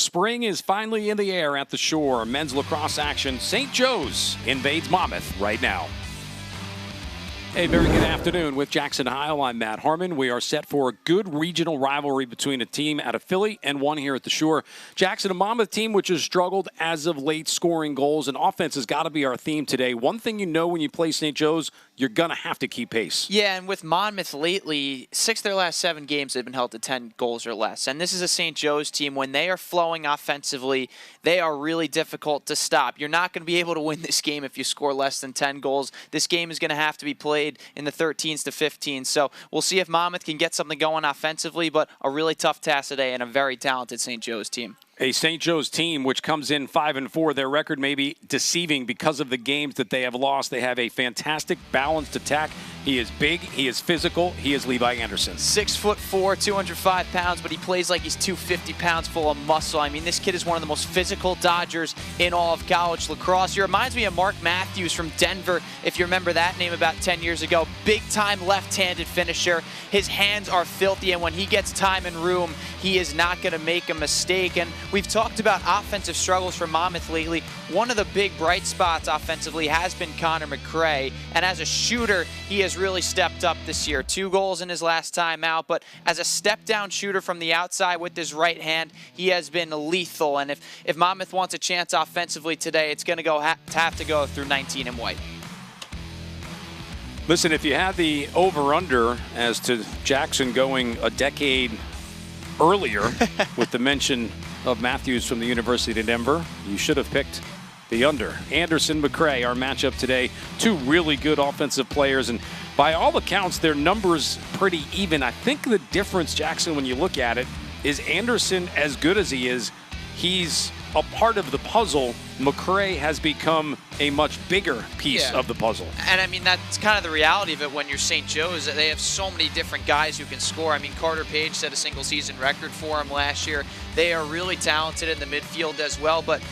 Spring is finally in the air at the shore. Men's lacrosse action. St. Joe's invades Monmouth right now. A very good afternoon with Jackson Heil. I'm Matt Harmon. We are set for a good regional rivalry between a team out of Philly and one here at the Shore. Jackson, a Monmouth team which has struggled as of late scoring goals, and offense has got to be our theme today. One thing you know when you play St. Joe's, you're going to have to keep pace. Yeah, and with Monmouth lately, 6 of their last 7 games they've been held to 10 goals or less. And this is a St. Joe's team. When they are flowing offensively, they are really difficult to stop. You're not going to be able to win this game if you score less than 10 goals. This game is going to have to be played in the 13s to 15s. So we'll see if Monmouth can get something going offensively, but a really tough task today and a very talented St. Joe's team. A St. Joe's team which comes in 5-4. Their record may be deceiving because of the games that they have lost. They have a fantastic balanced attack. He is big, he is physical, he is Levi Anderson. 6'4", 205 pounds, but he plays like he's 250 pounds full of muscle. I mean, this kid is one of the most physical Dodgers in all of college lacrosse. He reminds me of Mark Matthews from Denver, if you remember that name about 10 years ago. Big-time left-handed finisher. His hands are filthy, and when he gets time and room, he is not going to make a mistake. And we've talked about offensive struggles for Monmouth lately. One of the big bright spots offensively has been Connor McCray, and as a shooter, he has really stepped up this year. 2 goals in his last time out, but as a step-down shooter from the outside with his right hand, he has been lethal. And if Monmouth wants a chance offensively today, it's going to have to go through 19 and white. Listen, if you had the over-under as to Jackson going a decade earlier with the mention of Matthews from the University of Denver, you should have picked the under. Anderson, McCray, our matchup today. 2 really good offensive players, and by all accounts, their numbers pretty even. I think the difference, Jackson, when you look at it, is Anderson, as good as he is, he's a part of the puzzle. McCray has become a much bigger piece of the puzzle. And I mean, that's kind of the reality of it when you're St. Joe's. They have so many different guys who can score. I mean, Carter Page set a single season record for him last year. They are really talented in the midfield as well, but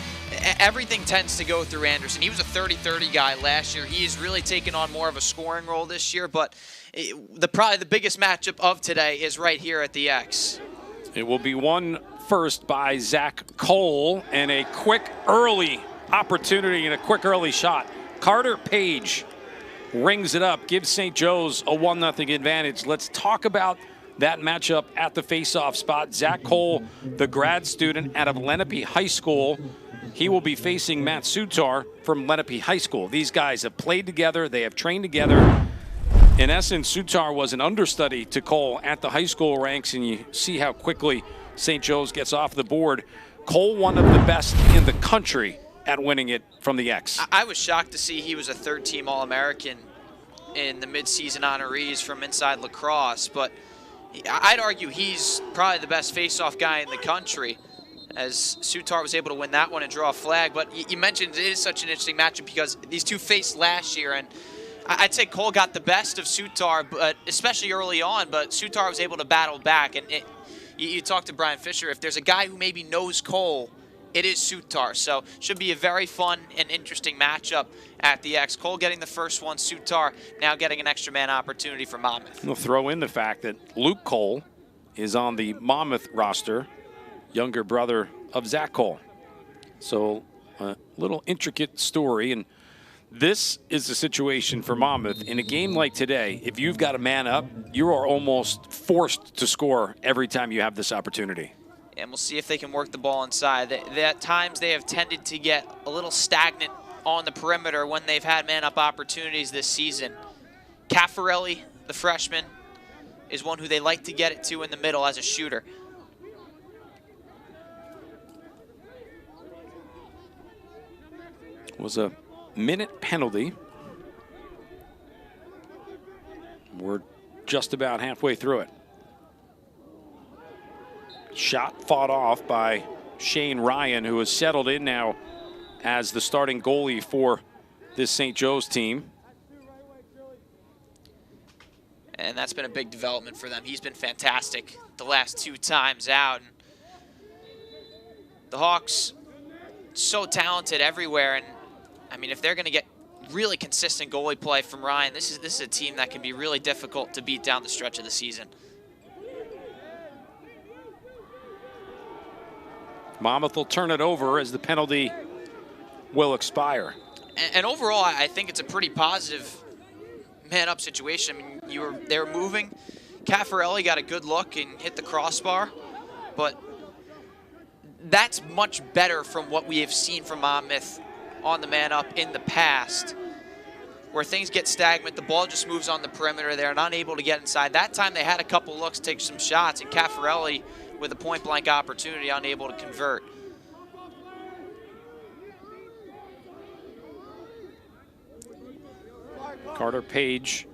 everything tends to go through Anderson. He was a 30-30 guy last year. He has really taken on more of a scoring role this year, but probably the biggest matchup of today is right here at the X. It will be won first by Zach Cole, and a quick early opportunity and a quick early shot. Carter Page rings it up, gives St. Joe's a 1-0 advantage. Let's talk about that matchup at the face-off spot. Zach Cole, the grad student out of Lenape High School. He will be facing Matt Sutar from Lenape High School. These guys have played together. They have trained together. In essence, Sutar was an understudy to Cole at the high school ranks, and you see how quickly St. Joe's gets off the board. Cole, one of the best in the country at winning it from the X. I was shocked to see he was a 3rd-team All-American in the midseason honorees from Inside Lacrosse, but I'd argue he's probably the best face-off guy in the country, as Sutar was able to win that one and draw a flag. But you mentioned it is such an interesting matchup because these two faced last year, and I'd say Cole got the best of Sutar, but especially early on, but Sutar was able to battle back. And you talk to Brian Fisher, if there's a guy who maybe knows Cole, it is Sutar. So should be a very fun and interesting matchup at the X. Cole getting the first one, Sutar now getting an extra man opportunity for Monmouth. We'll throw in the fact that Luke Cole is on the Monmouth roster, younger brother of Zach Cole. So a little intricate story, and this is the situation for Monmouth. In a game like today, if you've got a man up, you are almost forced to score every time you have this opportunity. And we'll see if they can work the ball inside. At times they have tended to get a little stagnant on the perimeter when they've had man-up opportunities this season. Caffarelli, the freshman, is one who they like to get it to in the middle as a shooter. Was a minute penalty. We're just about halfway through it. Shot fought off by Shane Ryan, who has settled in now as the starting goalie for this St. Joe's team. And that's been a big development for them. He's been fantastic the last 2 times out. And the Hawks, so talented everywhere. And I mean, if they're going to get really consistent goalie play from Ryan, this is a team that can be really difficult to beat down the stretch of the season. Monmouth will turn it over as the penalty will expire. And overall, I think it's a pretty positive man-up situation. I mean, they were moving. Caffarelli got a good look and hit the crossbar, but that's much better from what we have seen from Monmouth on the man-up in the past, where things get stagnant, the ball just moves on the perimeter. They're not able to get inside. That time they had a couple looks, take some shots, and Caffarelli with a point-blank opportunity, unable to convert. Carter Page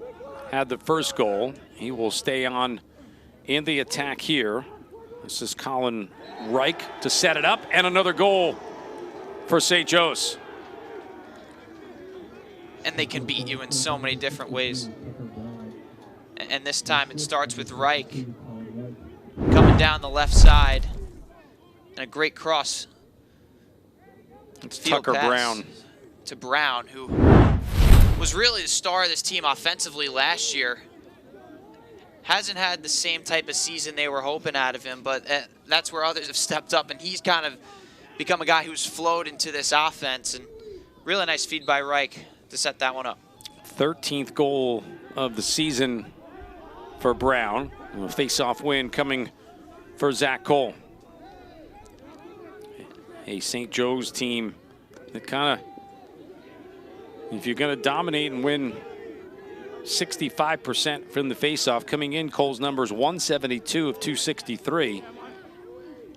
had the first goal. He will stay on in the attack here. This is Colin Reich to set it up, and another goal for St. Joe's. And they can beat you in so many different ways. And this time it starts with Reich coming down the left side. And a great cross. It's Tucker Brown. To Brown, who was really the star of this team offensively last year. Hasn't had the same type of season they were hoping out of him, but that's where others have stepped up, and he's kind of become a guy who's flowed into this offense. And really nice feed by Reich to set that one up. 13th goal of the season for Brown. A face-off win coming for Zach Cole. A St. Joe's team that kind of, if you're going to dominate and win 65% from the face-off, coming in, Cole's numbers 172 of 263.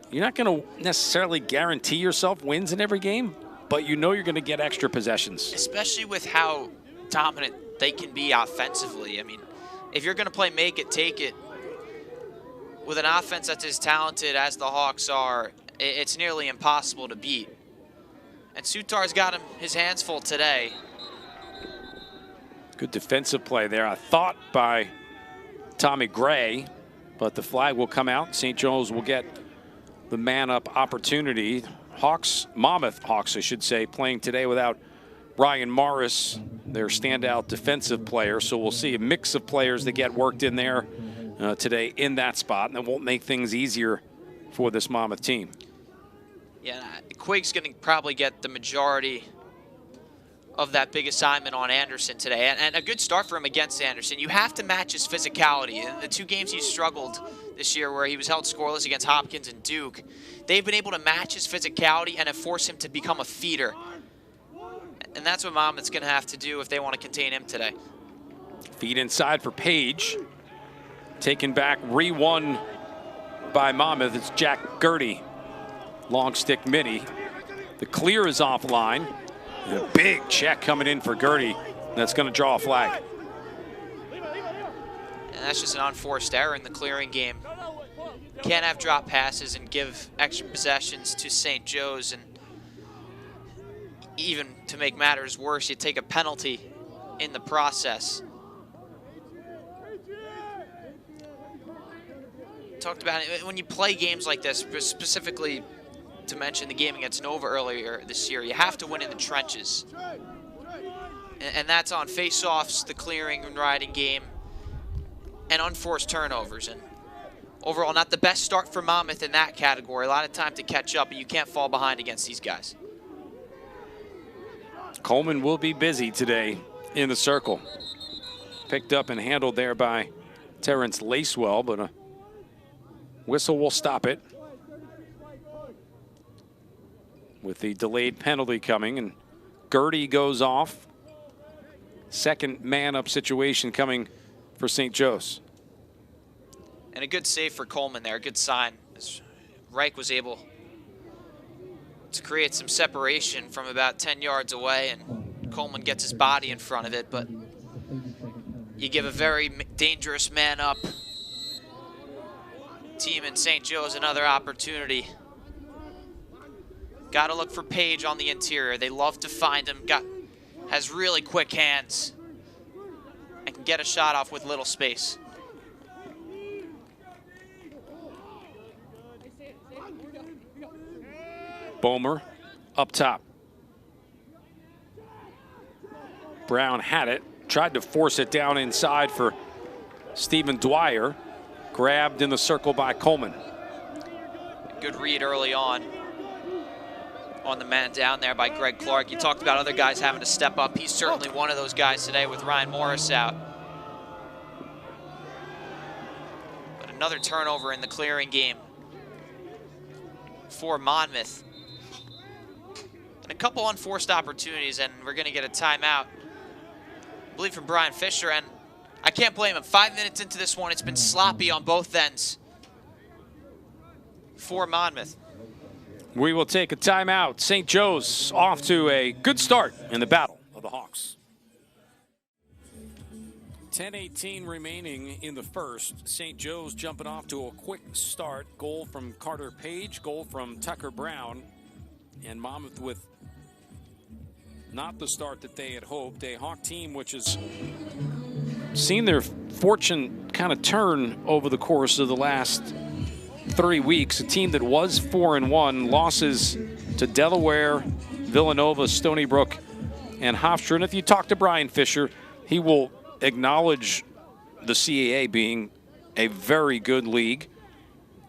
You're not going to necessarily guarantee yourself wins in every game, but you know you're going to get extra possessions. Especially with how dominant they can be offensively. I mean, if you're going to play make it, take it, with an offense that's as talented as the Hawks are, it's nearly impossible to beat. And Sutar's got his hands full today. Good defensive play there, I thought, by Tommy Gray, but the flag will come out. St. Joe's will get the man-up opportunity. Monmouth Hawks, I should say, playing today without Ryan Morris, their standout defensive player. So we'll see a mix of players that get worked in there today in that spot, and it won't make things easier for this Monmouth team. Yeah, Quig's going to probably get the majority of that big assignment on Anderson today, and a good start for him against Anderson. You have to match his physicality. In the two games he struggled this year, where he was held scoreless against Hopkins and Duke, they've been able to match his physicality and have forced him to become a feeder. And that's what Monmouth's going to have to do if they want to contain him today. Feed inside for Page. Taken back, re-won by Monmouth. It's Jack Gertie. Long stick mini. The clear is offline. And a big check coming in for Gertie. That's going to draw a flag. And that's just an unforced error in the clearing game. Can't have drop passes and give extra possessions to St. Joe's. And even to make matters worse, you take a penalty in the process. Talked about it when you play games like this, specifically to mention the game against Nova earlier this year, you have to win in the trenches. And that's on face-offs, the clearing and riding game, and unforced turnovers. And overall, not the best start for Monmouth in that category. A lot of time to catch up, but you can't fall behind against these guys. Coleman will be busy today in the circle. Picked up and handled there by Terrence Lacewell, but a whistle will stop it. With the delayed penalty coming, and Gertie goes off. Second man-up situation coming for St. Joe's. And a good save for Coleman there, a good sign. As Reich was able to create some separation from about 10 yards away, and Coleman gets his body in front of it, but you give a very dangerous man-up team in St. Joe's another opportunity. Got to look for Page on the interior. They love to find him. Has really quick hands and can get a shot off with little space. Bomer up top. Brown had it. Tried to force it down inside for Stephen Dwyer. Grabbed in the circle by Coleman. Good read early on. on the man down there by Greg Clark. You talked about other guys having to step up. He's certainly one of those guys today with Ryan Morris out. But another turnover in the clearing game for Monmouth. And a couple unforced opportunities, and we're going to get a timeout, I believe, from Brian Fisher. And I can't blame him. 5 minutes into this one, it's been sloppy on both ends for Monmouth. We will take a timeout. St. Joe's off to a good start in the Battle of the Hawks. 10:18 remaining in the first. St. Joe's jumping off to a quick start. Goal from Carter Page, goal from Tucker Brown. And Monmouth with not the start that they had hoped. A Hawk team which has seen their fortune kind of turn over the course of the last 3 weeks. A team that was 4-1, losses to Delaware, Villanova, Stony Brook, and Hofstra. And if you talk to Brian Fisher, he will acknowledge the CAA being a very good league.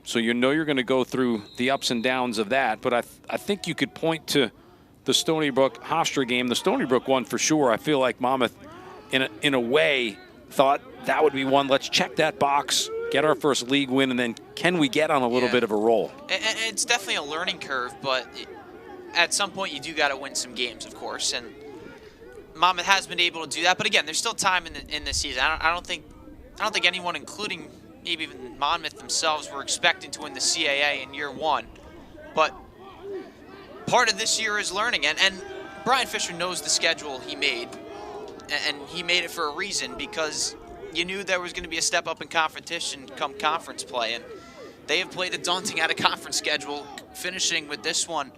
So you know you're going to go through the ups and downs of that. But I think you could point to the Stony Brook Hofstra game. The Stony Brook one for sure. I feel like Monmouth, in a way, thought that would be one. Let's check that box, get our first league win, and then can we get on a little bit of a roll? And it's definitely a learning curve, but at some point you do got to win some games, of course. And Monmouth has been able to do that. But again, there's still time in the season. I don't think anyone, including maybe even Monmouth themselves, were expecting to win the CAA in year one. But part of this year is learning. And Brian Fisher knows the schedule he made. And he made it for a reason, because you knew there was going to be a step up in competition come conference play. And they have played a daunting out-of-conference schedule, finishing with this one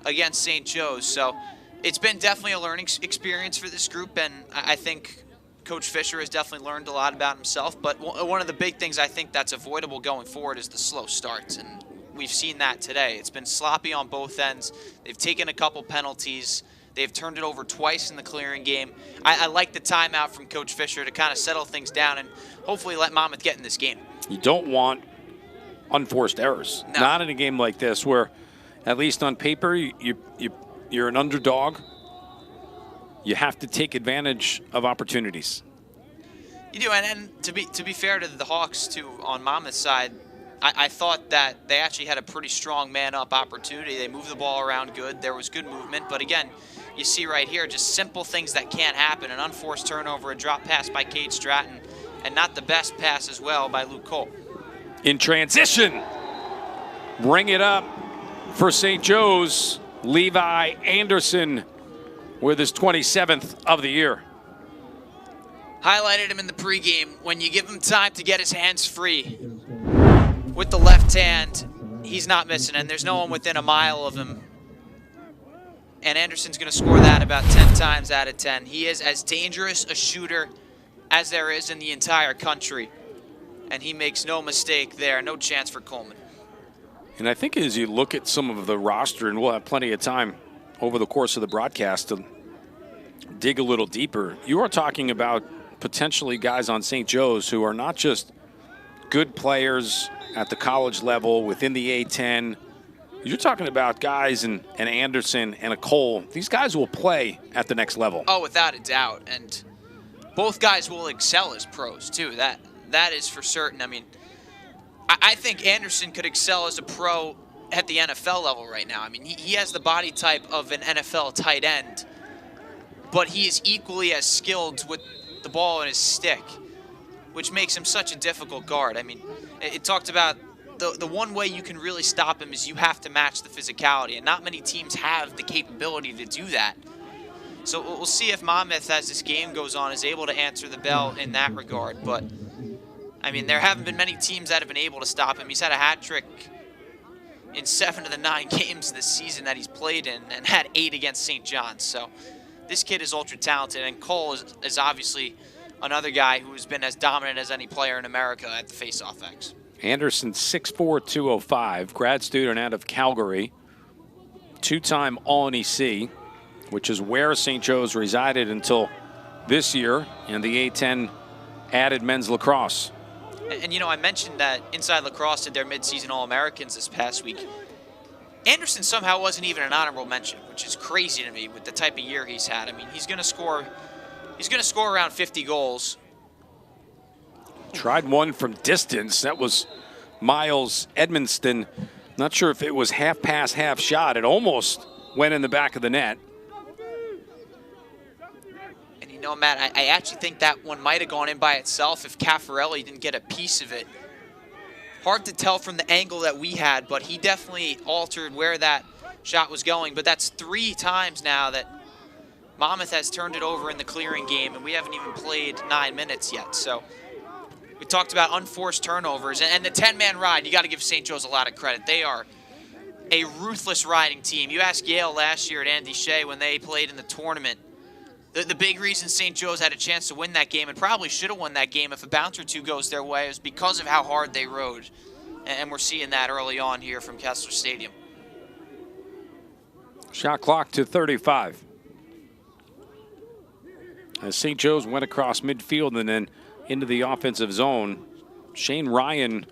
against St. Joe's. So it's been definitely a learning experience for this group, and I think Coach Fisher has definitely learned a lot about himself. But one of the big things I think that's avoidable going forward is the slow starts, and we've seen that today. It's been sloppy on both ends. They've taken a couple penalties. They've turned it over twice in the clearing game. I like the timeout from Coach Fisher to kind of settle things down and hopefully let Monmouth get in this game. You don't want unforced errors. No. Not in a game like this where, at least on paper, you're an underdog. You have to take advantage of opportunities. You do, and to be fair to the Hawks, too, on Monmouth's side, I thought that they actually had a pretty strong man-up opportunity. They moved the ball around good. There was good movement. But, again, you see right here just simple things that can't happen. An unforced turnover, a drop pass by Cade Stratton, and not the best pass as well by Luke Cole. In transition, bring it up for St. Joe's. Levi Anderson with his 27th of the year. Highlighted him in the pregame. When you give him time to get his hands free with the left hand, he's not missing, and there's no one within a mile of him. And Anderson's going to score that about 10 times out of 10. He is as dangerous a shooter as there is in the entire country, and he makes no mistake there. No chance for Coleman. And I think as you look at some of the roster, and we'll have plenty of time over the course of the broadcast to dig a little deeper, you are talking about potentially guys on St. Joe's who are not just good players at the college level within the A-10. You're talking about guys and Anderson and a Cole. These guys will play at the next level. Oh, without a doubt. And both guys will excel as pros, too. That is for certain. I mean, I think Anderson could excel as a pro at the NFL level right now. I mean, he has the body type of an NFL tight end, but he is equally as skilled with the ball in his stick, which makes him such a difficult guard. I mean, it talked about the one way you can really stop him is you have to match the physicality, and not many teams have the capability to do that. So we'll see if Monmouth, as this game goes on, is able to answer the bell in that regard. But, I mean, there haven't been many teams that have been able to stop him. He's had a hat trick in 7 of the 9 games this season that he's played in, and had 8 against St. John's. So this kid is ultra talented, and Cole is obviously another guy who has been as dominant as any player in America at the faceoff X. Anderson, 6'4", 205, grad student out of Calgary, 2-time All-NEC, which is where St. Joe's resided until this year, and the A-10 added men's lacrosse. And you know, I mentioned that Inside Lacrosse did their midseason All-Americans this past week. Anderson somehow wasn't even an honorable mention, which is crazy to me with the type of year he's had. I mean, he's going to score around 50 goals. Tried one from distance. That was Miles Edmonston. Not sure if it was half pass, half shot. It almost went in the back of the net. And you know, Matt, I actually think that one might have gone in by itself if Caffarelli didn't get a piece of it. Hard to tell from the angle that we had, but he definitely altered where that shot was going. But that's 3 times now that Monmouth has turned it over in the clearing game, and we haven't even played 9 minutes yet. So we talked about unforced turnovers, and the 10-man ride, you got to give St. Joe's a lot of credit. They are a ruthless riding team. You asked Yale last year at Andy Shea when they played in the tournament. The big reason St. Joe's had a chance to win that game, and probably should have won that game if a bounce or two goes their way, is because of how hard they rode. And we're seeing that early on here from Kessler Stadium. Shot clock to 35. As St. Joe's went across midfield and then into the offensive zone, Shane Ryan,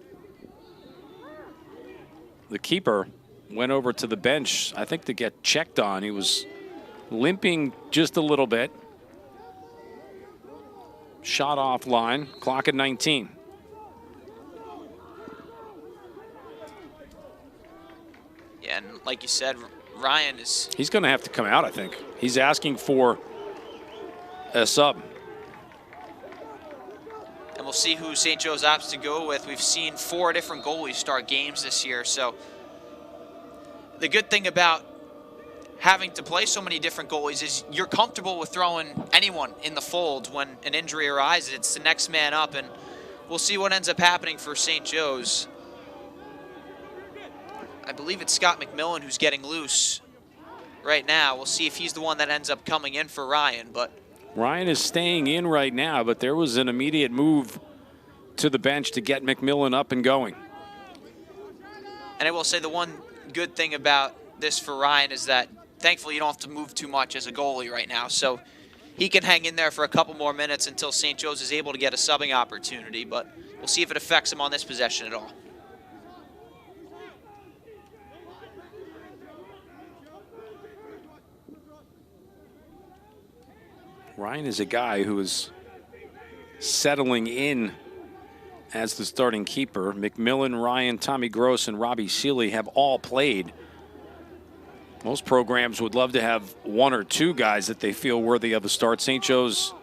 the keeper, went over to the bench, I think, to get checked on. He was limping just a little bit. Shot offline, clock at 19. Yeah, and like you said, Ryan is... He's going to have to come out, I think. He's asking for a sub. And we'll see who St. Joe's opts to go with. We've seen 4 different goalies start games this year, so the good thing about having to play so many different goalies is you're comfortable with throwing anyone in the fold when an injury arises. It's the next man up, and we'll see what ends up happening for St. Joe's. I believe it's Scott McMillan who's getting loose right now. We'll see if he's the one that ends up coming in for Ryan. But Ryan is staying in right now, but there was an immediate move to the bench to get McMillan up and going. And I will say the one good thing about this for Ryan is that thankfully you don't have to move too much as a goalie right now. So he can hang in there for a couple more minutes until St. Joe's is able to get a subbing opportunity. But we'll see if it affects him on this possession at all. Ryan is a guy who is settling in as the starting keeper. McMillan, Ryan, Tommy Gross, and Robbie Seeley have all played. Most programs would love to have 1 or 2 guys that they feel worthy of a start. St. Joe's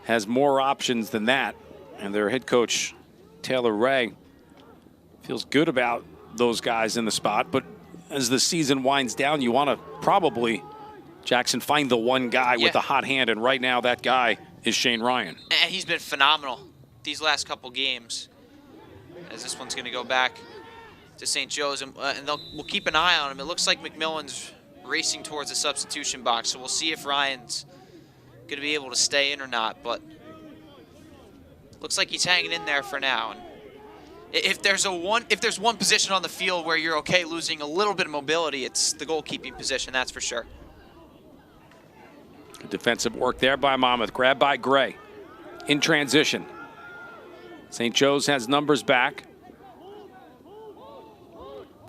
has more options than that, and their head coach, Taylor Ray, feels good about those guys in the spot. But as the season winds down, you want to probably, Jackson, find the one guy with a hot hand, and right now that guy is Shane Ryan. And he's been phenomenal these last couple games, as this one's going to go back to St. Joe's, and we'll keep an eye on him. It looks like McMillan's racing towards the substitution box, so we'll see if Ryan's going to be able to stay in or not, but looks like he's hanging in there for now. And if there's one position on the field where you're okay losing a little bit of mobility, it's the goalkeeping position, that's for sure. Good defensive work there by Monmouth. Grabbed by Gray in transition. St. Joe's has numbers back.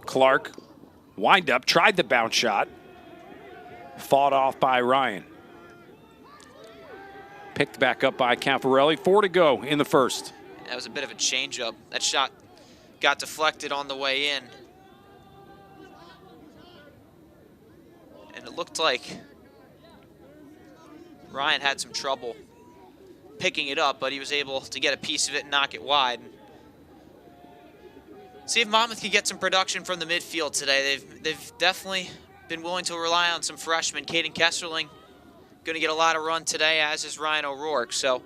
Clark, wind up, tried the bounce shot. Fought off by Ryan. Picked back up by Caffarelli. 4 to go in the first. That was a bit of a change-up. That shot got deflected on the way in. And it looked like Ryan had some trouble picking it up, but he was able to get a piece of it and knock it wide. See if Monmouth can get some production from the midfield today. They've definitely been willing to rely on some freshmen. Caden Kesserling going to get a lot of run today, as is Ryan O'Rourke. So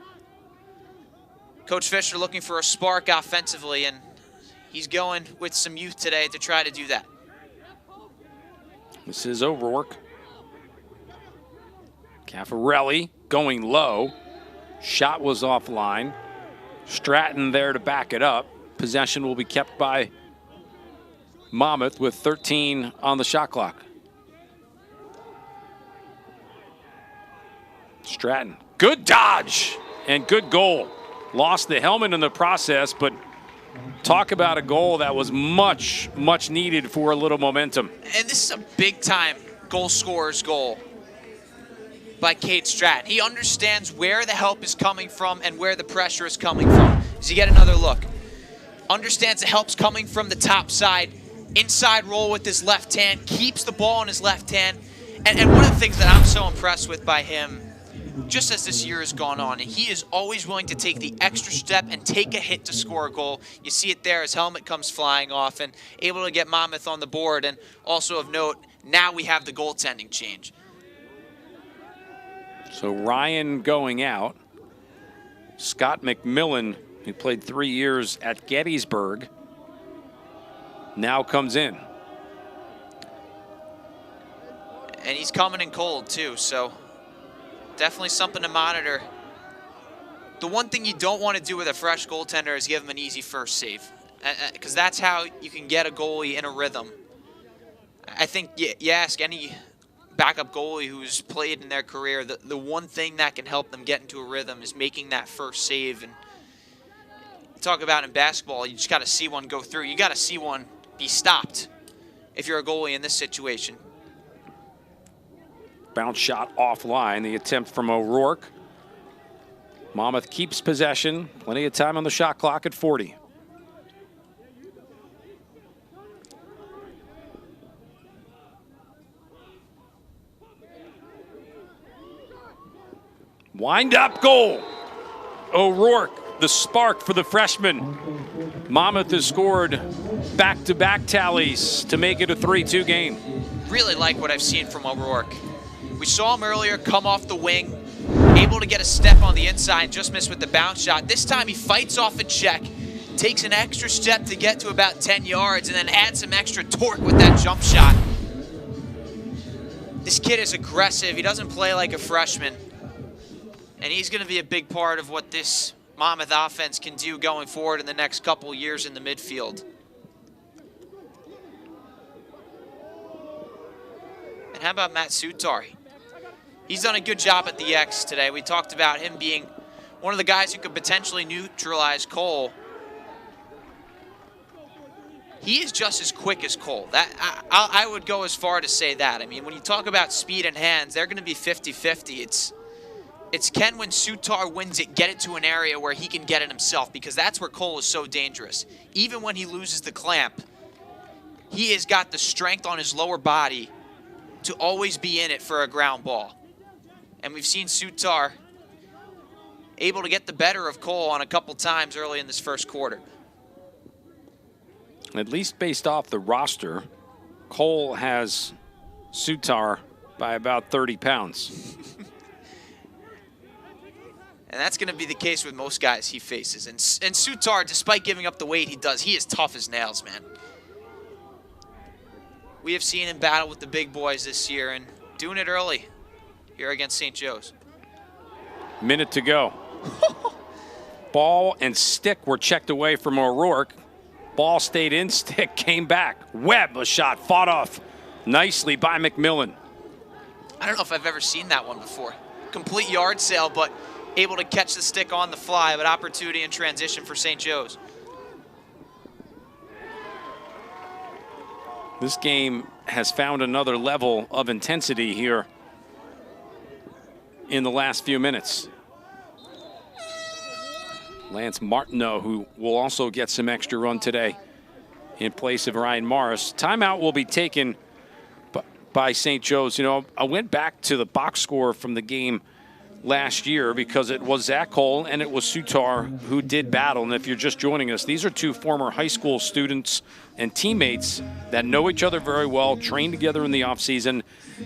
Coach Fisher looking for a spark offensively, and he's going with some youth today to try to do that. This is O'Rourke. Caffarelli going low. Shot was offline. Stratton there to back it up. Possession will be kept by Monmouth with 13 on the shot clock. Stratton, good dodge and good goal. Lost the helmet in the process, but Talk about a goal that was much, much needed for a little momentum. And this is a big-time goal scorer's goal by Cade Stratton. He understands where the help is coming from and where the pressure is coming from. As you get another look, understands the help's coming from the top side, inside roll with his left hand, keeps the ball in his left hand. And one of the things that I'm so impressed with by him, just as this year has gone on, and he is always willing to take the extra step and take a hit to score a goal. You see it there, his helmet comes flying off and able to get Monmouth on the board. And also of note, now we have the goaltending change. So Ryan going out. Scott McMillan, who played 3 years at Gettysburg, now comes in. And he's coming in cold too, so definitely something to monitor. The one thing you don't want to do with a fresh goaltender is give him an easy first save, because that's how you can get a goalie in a rhythm. I think you ask any backup goalie who's played in their career, the one thing that can help them get into a rhythm is making that first save. And talk about in basketball, you just got to see one go through. You got to see one be stopped if you're a goalie in this situation. Bounce shot offline, the attempt from O'Rourke. Monmouth keeps possession. Plenty of time on the shot clock at 40. Wind up goal. O'Rourke, the spark for the freshman. Monmouth has scored back-to-back tallies to make it a 3-2 game. Really like what I've seen from O'Rourke. We saw him earlier come off the wing, able to get a step on the inside, just missed with the bounce shot. This time he fights off a check, takes an extra step to get to about 10 yards, and then adds some extra torque with that jump shot. This kid is aggressive. He doesn't play like a freshman. And he's going to be a big part of what this Monmouth offense can do going forward in the next couple years in the midfield. And how about Matt Sutar? He's done a good job at the X today. We talked about him being one of the guys who could potentially neutralize Cole. He is just as quick as Cole. I would go as far to say that. I mean, when you talk about speed and hands, they're going to be 50-50. It's can when Sutar wins it, get it to an area where he can get it himself, because that's where Cole is so dangerous. Even when he loses the clamp, he has got the strength on his lower body to always be in it for a ground ball. And we've seen Sutar able to get the better of Cole on a couple times early in this first quarter. At least based off the roster, Cole has Sutar by about 30 pounds. And that's going to be the case with most guys he faces. And Sutar, despite giving up the weight he does, he is tough as nails, man. We have seen him battle with the big boys this year and doing it early here against St. Joe's. Minute to go. Ball and stick were checked away from O'Rourke. Ball stayed in, stick came back. Webb, a shot fought off nicely by McMillan. I don't know if I've ever seen that one before. Complete yard sale, but able to catch the stick on the fly, but opportunity in transition for St. Joe's. This game has found another level of intensity here in the last few minutes. Lance Martineau, who will also get some extra run today in place of Ryan Morris. Timeout will be taken by St. Joe's. You know, I went back to the box score from the game last year because it was Zach Cole and it was Sutar who did battle. And if you're just joining us, these are two former high school students and teammates that know each other very well, train together in the offseason.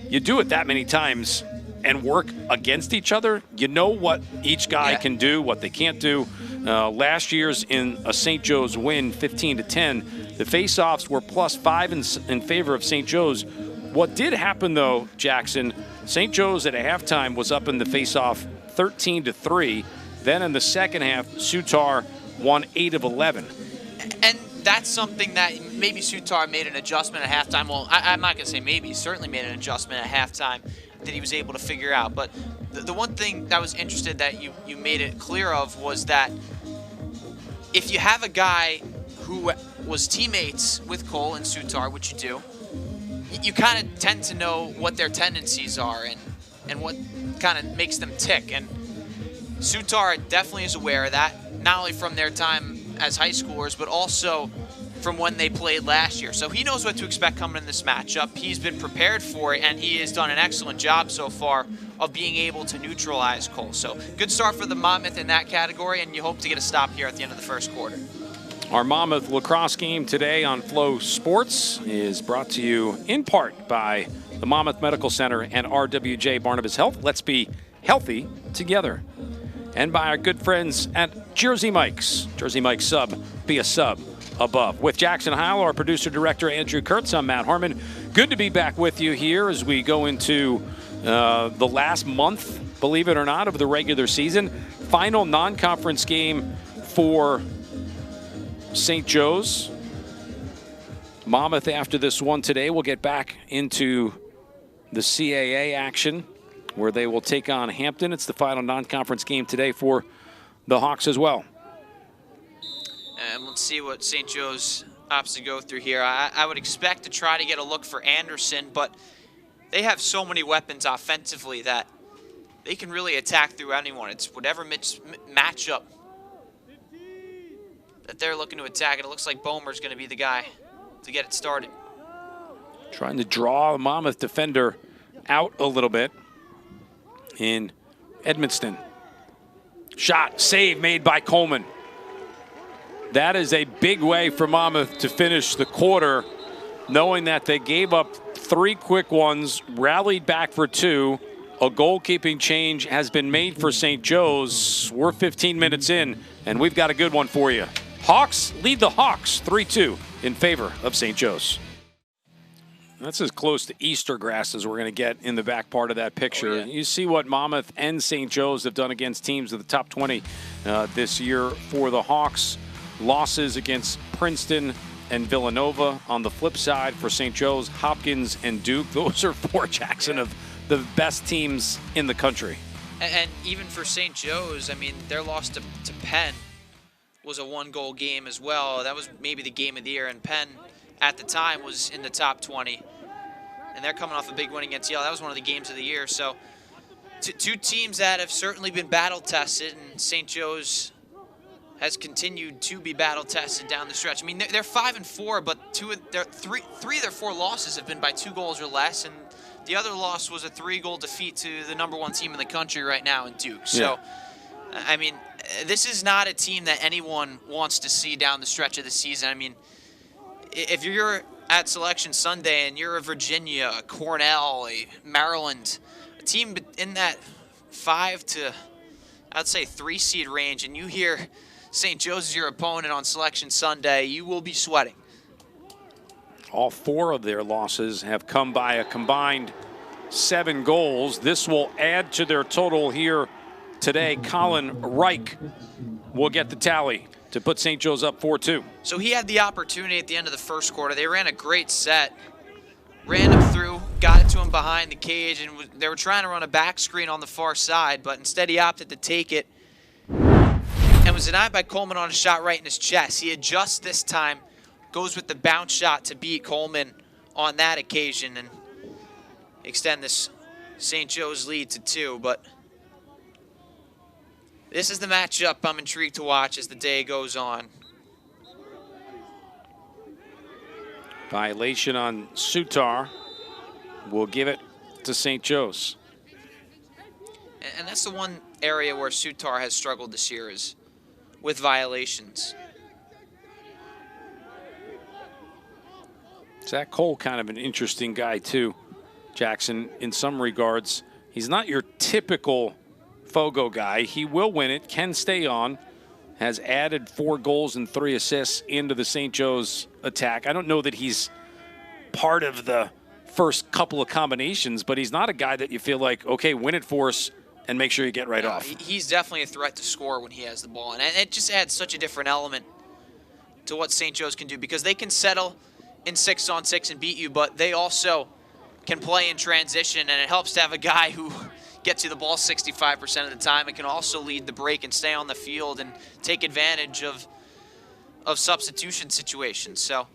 You do it that many times and work against each other, you know what each guy can do, what they can't do. Last year's in a St. Joe's win, 15-10, the faceoffs were +5 in favor of St. Joe's. What did happen, though, Jackson, St. Joe's at a halftime was up in the faceoff 13-3. Then in the second half, Sutar won 8 of 11. And that's something that maybe Sutar made an adjustment at halftime. Well, I'm not going to say maybe. He certainly made an adjustment at halftime that he was able to figure out. But the one thing that was interesting that you made it clear of was that if you have a guy who was teammates with Cole and Sutar, which you do, you kind of tend to know what their tendencies are and what kind of makes them tick. And Sutar definitely is aware of that, not only from their time as high schoolers, but also from when they played last year. So he knows what to expect coming in this matchup. He's been prepared for it, and he has done an excellent job so far of being able to neutralize Cole. So good start for the Monmouth in that category, and you hope to get a stop here at the end of the first quarter. Our Monmouth lacrosse game today on Flow Sports is brought to you in part by the Monmouth Medical Center and RWJ Barnabas Health. Let's be healthy together. And by our good friends at Jersey Mike's. Jersey Mike's sub, be a sub above. With Jackson Heil, our producer-director Andrew Kurtz, I'm Matt Harmon. Good to be back with you here as we go into the last month, believe it or not, of the regular season. Final non-conference game for St. Joe's. Monmouth, after this one today, will get back into the CAA action where they will take on Hampton. It's the final non-conference game today for the Hawks as well. And let's see what St. Joe's opts to go through here. I would expect to try to get a look for Anderson, but they have so many weapons offensively that they can really attack through anyone. It's whatever matchup that they're looking to attack. And it looks like Bomer's going to be the guy to get it started. Trying to draw the Monmouth defender out a little bit in Edmonston. Shot, save made by Coleman. That is a big way for Monmouth to finish the quarter, knowing that they gave up 3 quick ones, rallied back for 2. A goalkeeping change has been made for St. Joe's. We're 15 minutes in, and we've got a good one for you. Hawks lead the Hawks 3-2 in favor of St. Joe's. That's as close to Easter grass as we're going to get in the back part of that picture. Oh, yeah. You see what Monmouth and St. Joe's have done against teams of the top 20 this year for the Hawks. Losses against Princeton and Villanova. On the flip side for St. Joe's, Hopkins and Duke. Those are 4, Jackson, of the best teams in the country. And even for St. Joe's, I mean, their loss to Penn was a 1-goal game as well. That was maybe the game of the year, and Penn at the time was in the top 20. And they're coming off a big win against Yale. That was one of the games of the year. So 2 teams that have certainly been battle-tested, and St. Joe's has continued to be battle-tested down the stretch. I mean, they're 5-4, but three of their 4 losses have been by 2 goals or less, and the other loss was a 3-goal defeat to the #1 team in the country right now in Duke. So, I mean, this is not a team that anyone wants to see down the stretch of the season. I mean, if you're at Selection Sunday and you're a Virginia, a Cornell, a Maryland, a team in that 5 to, I'd say, 3 seed range, and you hear St. Joe's is your opponent on Selection Sunday, you will be sweating. All 4 of their losses have come by a combined 7 goals. This will add to their total here today. Colin Reich will get the tally to put St. Joe's up 4-2. So he had the opportunity at the end of the first quarter. They ran a great set, ran him through, got it to him behind the cage, and they were trying to run a back screen on the far side, but instead he opted to take it and was denied by Coleman on a shot right in his chest. He adjusts this time, goes with the bounce shot to beat Coleman on that occasion and extend this St. Joe's lead to 2. But this is the matchup I'm intrigued to watch as the day goes on. Violation on Sutar will give it to St. Joe's. And that's the one area where Sutar has struggled this year, is with violations. Zach Cole, kind of an interesting guy too, Jackson, in some regards. He's not your typical Fogo guy. He will win it, can stay on, has added 4 goals and 3 assists into the St. Joe's attack. I don't know that he's part of the first couple of combinations, but he's not a guy that you feel like, okay, win it for us and make sure you get right off. He's definitely a threat to score when he has the ball, and it just adds such a different element to what St. Joe's can do, because they can settle in 6-on-6 and beat you, but they also can play in transition, and it helps to have a guy who gets you the ball 65% of the time and can also lead the break and stay on the field and take advantage of of substitution situations. So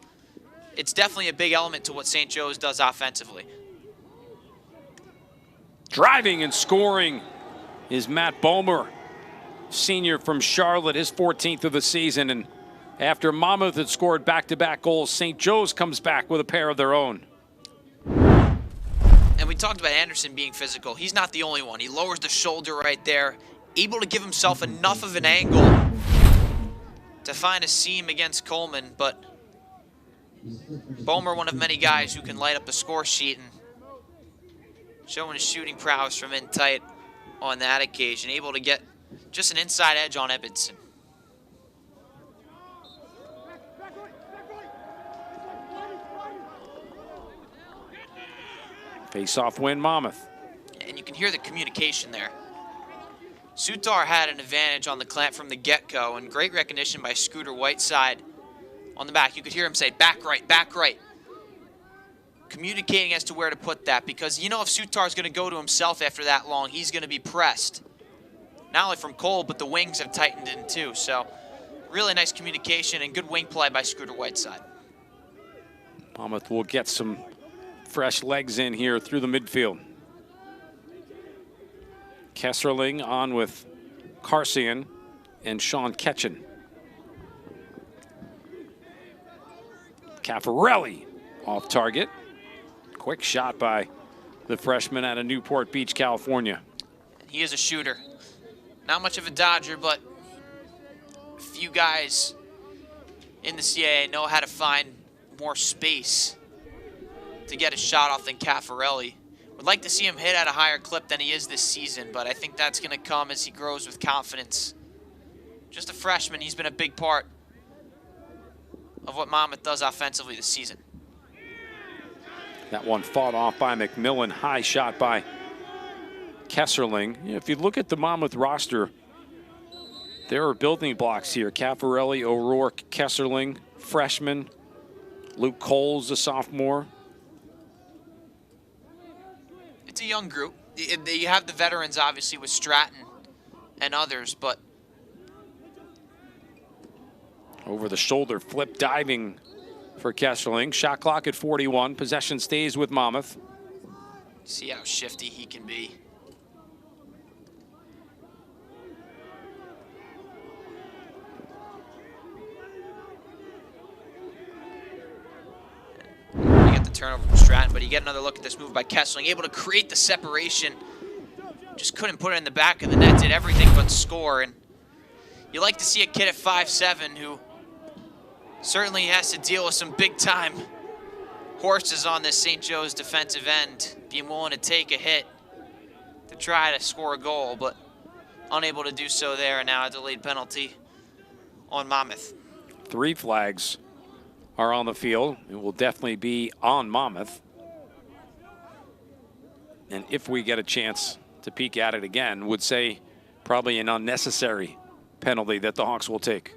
it's definitely a big element to what St. Joe's does offensively. Driving and scoring is Matt Bomer, senior from Charlotte, his 14th of the season. And after Monmouth had scored back-to-back goals, St. Joe's comes back with a pair of their own. And we talked about Anderson being physical. He's not the only one. He lowers the shoulder right there, able to give himself enough of an angle to find a seam against Coleman. But Bomer, one of many guys who can light up the score sheet, and showing his shooting prowess from in tight on that occasion, able to get just an inside edge on Edmondson. Face-off win, Monmouth. And you can hear the communication there. Sutar had an advantage on the clamp from the get-go, and great recognition by Scooter Whiteside on the back. You could hear him say, back right, back right. Communicating as to where to put that, because you know if Sutar's going to go to himself after that long, he's going to be pressed. Not only from Cole, but the wings have tightened in too. So really nice communication and good wing play by Scooter Whiteside. Monmouth will get some fresh legs in here through the midfield. Kesserling on with Carcian and Sean Ketchen. Caffarelli off target. Quick shot by the freshman out of Newport Beach, California. He is a shooter. Not much of a dodger, but few guys in the CAA know how to find more space to get a shot off than Caffarelli. Would like to see him hit at a higher clip than he is this season, but I think that's going to come as he grows with confidence. Just a freshman, he's been a big part of what Monmouth does offensively this season. That one fought off by McMillan. High shot by Kesserling. If you look at the Monmouth roster, there are building blocks here. Caffarelli, O'Rourke, Kesserling, freshman. Luke Cole's a sophomore. It's a young group. You have the veterans, obviously, with Stratton and others, but over the shoulder flip diving for Kesserling. Shot clock at 41. Possession stays with Monmouth. See how shifty he can be. You get the turnover from Stratton, but you get another look at this move by Kesserling, able to create the separation. Just couldn't put it in the back of the net, did everything but score. And you like to see a kid at 5'7" who certainly has to deal with some big-time horses on this St. Joe's defensive end, being willing to take a hit to try to score a goal, but unable to do so there, and now a delayed penalty on Monmouth. 3 flags are on the field. It will definitely be on Monmouth. And if we get a chance to peek at it again, would say probably an unnecessary penalty that the Hawks will take.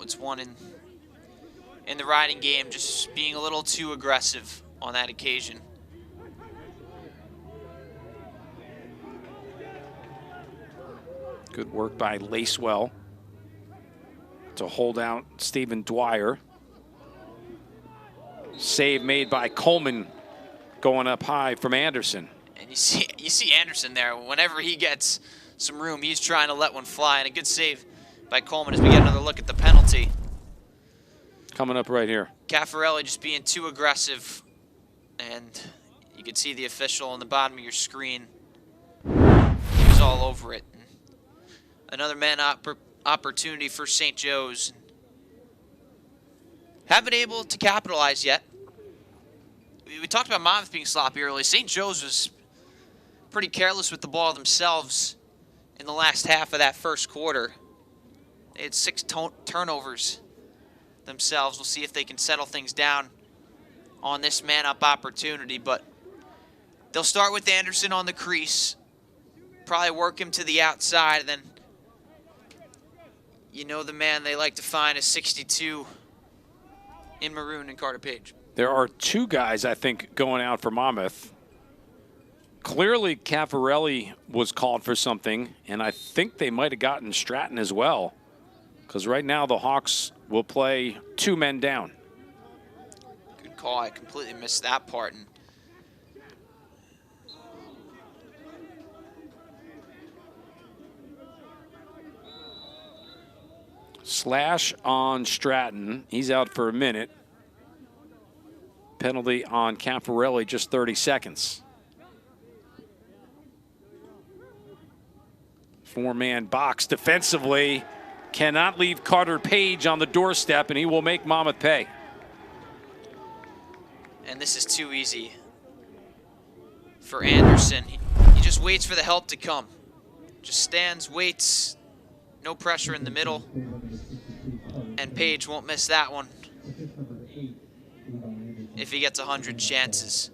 It's one in the riding game, just being a little too aggressive on that occasion. Good work by Lacewell to hold out Stephen Dwyer. Save made by Coleman going up high from Anderson. And you see Anderson there. Whenever he gets some room, he's trying to let one fly, and a good save by Coleman as we get another look at the penalty. Coming up right here. Caffarelli just being too aggressive, and you can see the official on the bottom of your screen. He was all over it. Another man opportunity for St. Joe's. Haven't been able to capitalize yet. We talked about Monmouth being sloppy early. St. Joe's was pretty careless with the ball themselves in the last half of that first quarter. They had 6 turnovers themselves. We'll see if they can settle things down on this man-up opportunity, but they'll start with Anderson on the crease, probably work him to the outside, and then you know the man they like to find is 62 in maroon and Carter Page. There are 2 guys, I think, going out for Monmouth. Clearly, Caffarelli was called for something, and I think they might have gotten Stratton as well. Because right now the Hawks will play 2 men down. Good call. I completely missed that part. And slash on Stratton. He's out for a minute. Penalty on Caffarelli, just 30 seconds. 4-man box defensively. Cannot leave Carter Page on the doorstep, and he will make Monmouth pay. And this is too easy for Anderson. He just waits for the help to come. Just stands, waits. No pressure in the middle. And Page won't miss that one if he gets 100 chances.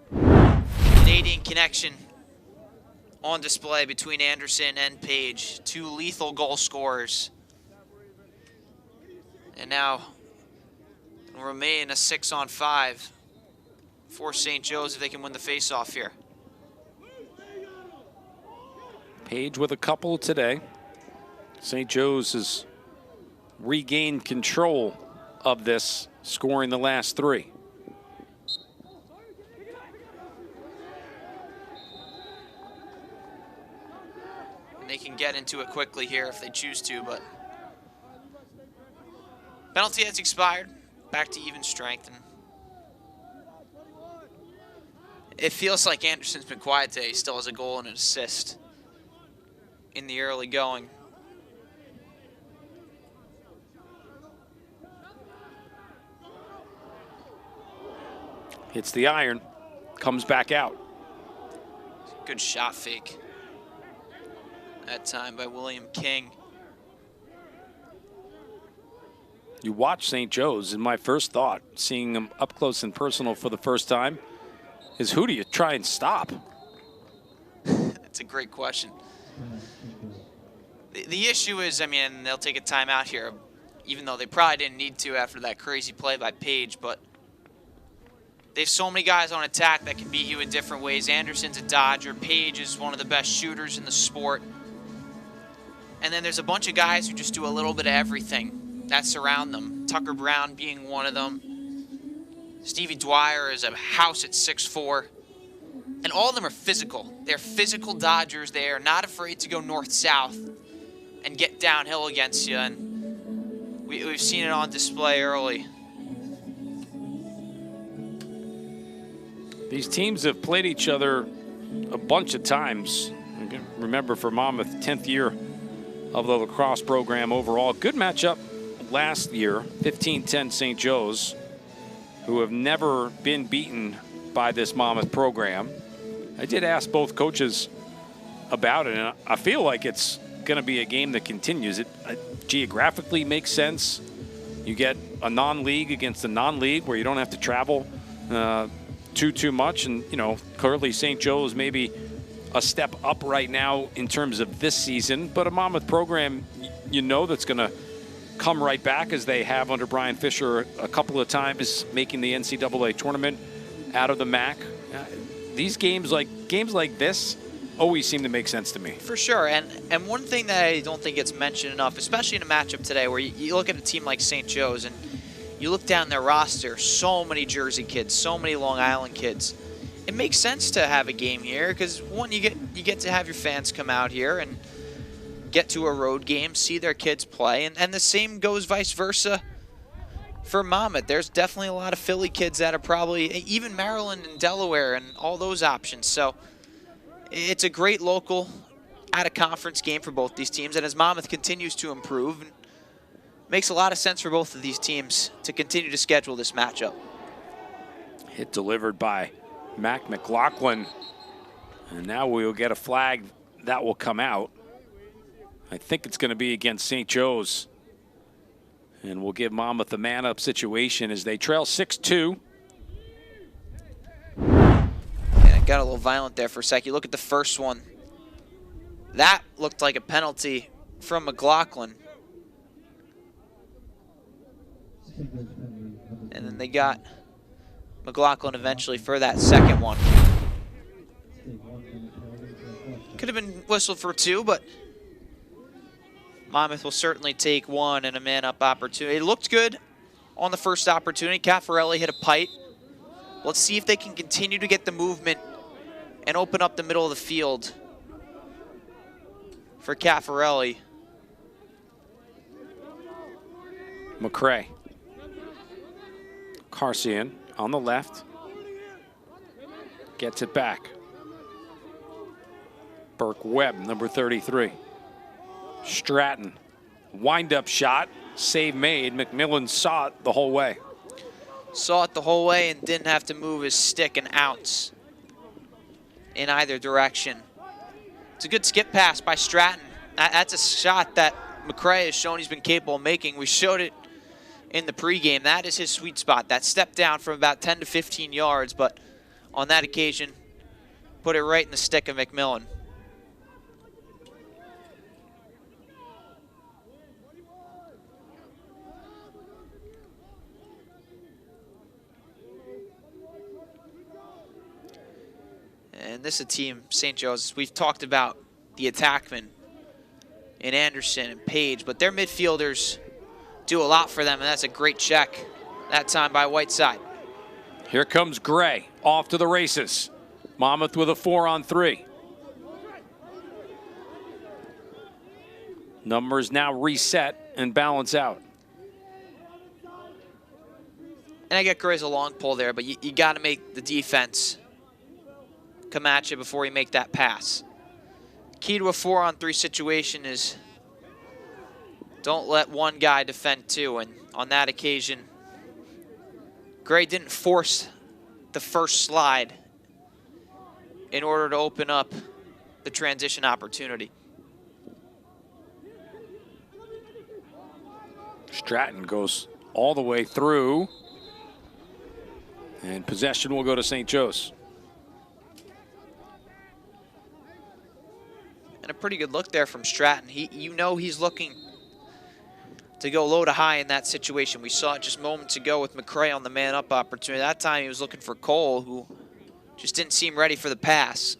Canadian connection on display between Anderson and Page. 2 lethal goal scorers. And now it'll remain a 6-on-5 for St. Joe's if they can win the faceoff here. Page with a couple today. St. Joe's has regained control of this, scoring the last 3. And they can get into it quickly here if they choose to, but penalty has expired. Back to even strength. And it feels like Anderson's been quiet today. He still has a goal and an assist in the early going. Hits the iron, comes back out. Good shot fake that time by William King. You watch St. Joe's, and my first thought, seeing them up close and personal for the first time, is who do you try and stop? That's a great question. The issue is, I mean, they'll take a timeout here, even though they probably didn't need to after that crazy play by Page, but they have so many guys on attack that can beat you in different ways. Anderson's a dodger. Page is one of the best shooters in the sport. And then there's a bunch of guys who just do a little bit of everything that surround them. Tucker Brown being one of them. Stevie Dwyer is a house at 6'4". And all of them are physical. They're physical dodgers. They are not afraid to go north-south and get downhill against you. And we've seen it on display early. These teams have played each other a bunch of times. Remember, for Monmouth, 10th year of the lacrosse program overall. Good matchup last year, 15-10 St. Joe's, who have never been beaten by this Monmouth program. I did ask both coaches about it, and I feel like it's going to be a game that continues. It geographically makes sense. You get a non-league against a non-league where you don't have to travel too much, and you know, clearly St. Joe's maybe a step up right now in terms of this season, but a Monmouth program, you know, that's going to come right back as they have under Brian Fisher a couple of times, making the NCAA tournament out of the MAC. These games like this always seem to make sense to me. For sure, and one thing that I don't think gets mentioned enough, especially in a matchup today where you look at a team like St. Joe's and you look down their roster, so many Jersey kids, so many Long Island kids. It makes sense to have a game here because, one, you get to have your fans come out here and get to a road game, see their kids play, and the same goes vice versa for Monmouth. There's definitely a lot of Philly kids that are probably, even Maryland and Delaware and all those options. So it's a great local out-of-conference game for both these teams, and as Monmouth continues to improve, it makes a lot of sense for both of these teams to continue to schedule this matchup. Hit delivered by Mac McLaughlin, and now we will get a flag that will come out. I think it's going to be against St. Joe's, and we'll give Monmouth a man-up situation as they trail 6-2. Yeah, it got a little violent there for a sec. You look at the first one. That looked like a penalty from McLaughlin. And then they got McLaughlin eventually for that second one. Could have been whistled for 2, but Monmouth will certainly take one and a man-up opportunity. It looked good on the first opportunity. Caffarelli hit a pipe. Let's see if they can continue to get the movement and open up the middle of the field for Caffarelli. McCray. Carcian on the left. Gets it back. Burke Webb, number 33. Stratton. Wind-up shot. Save made. McMillan saw it the whole way. Saw it the whole way and didn't have to move his stick an ounce in either direction. It's a good skip pass by Stratton. That's a shot that McCray has shown he's been capable of making. We showed it in the pregame. That is his sweet spot. That step down from about 10 to 15 yards, but on that occasion, put it right in the stick of McMillan. And this is a team, St. Joe's, we've talked about the attackmen in Anderson and Page, but their midfielders do a lot for them, and that's a great check that time by Whiteside. Here comes Gray, off to the races. Monmouth with a 4-on-3. Numbers now reset and balance out. And I get Gray's a long pull there, but you got to make the defense come at you before you make that pass. Key to a 4-on-3 situation is don't let one guy defend two, and on that occasion, Gray didn't force the first slide in order to open up the transition opportunity. Stratton goes all the way through, and possession will go to St. Joe's. And a pretty good look there from Stratton. You know he's looking to go low to high in that situation. We saw it just moments ago with McCray on the man-up opportunity. That time he was looking for Cole, who just didn't seem ready for the pass.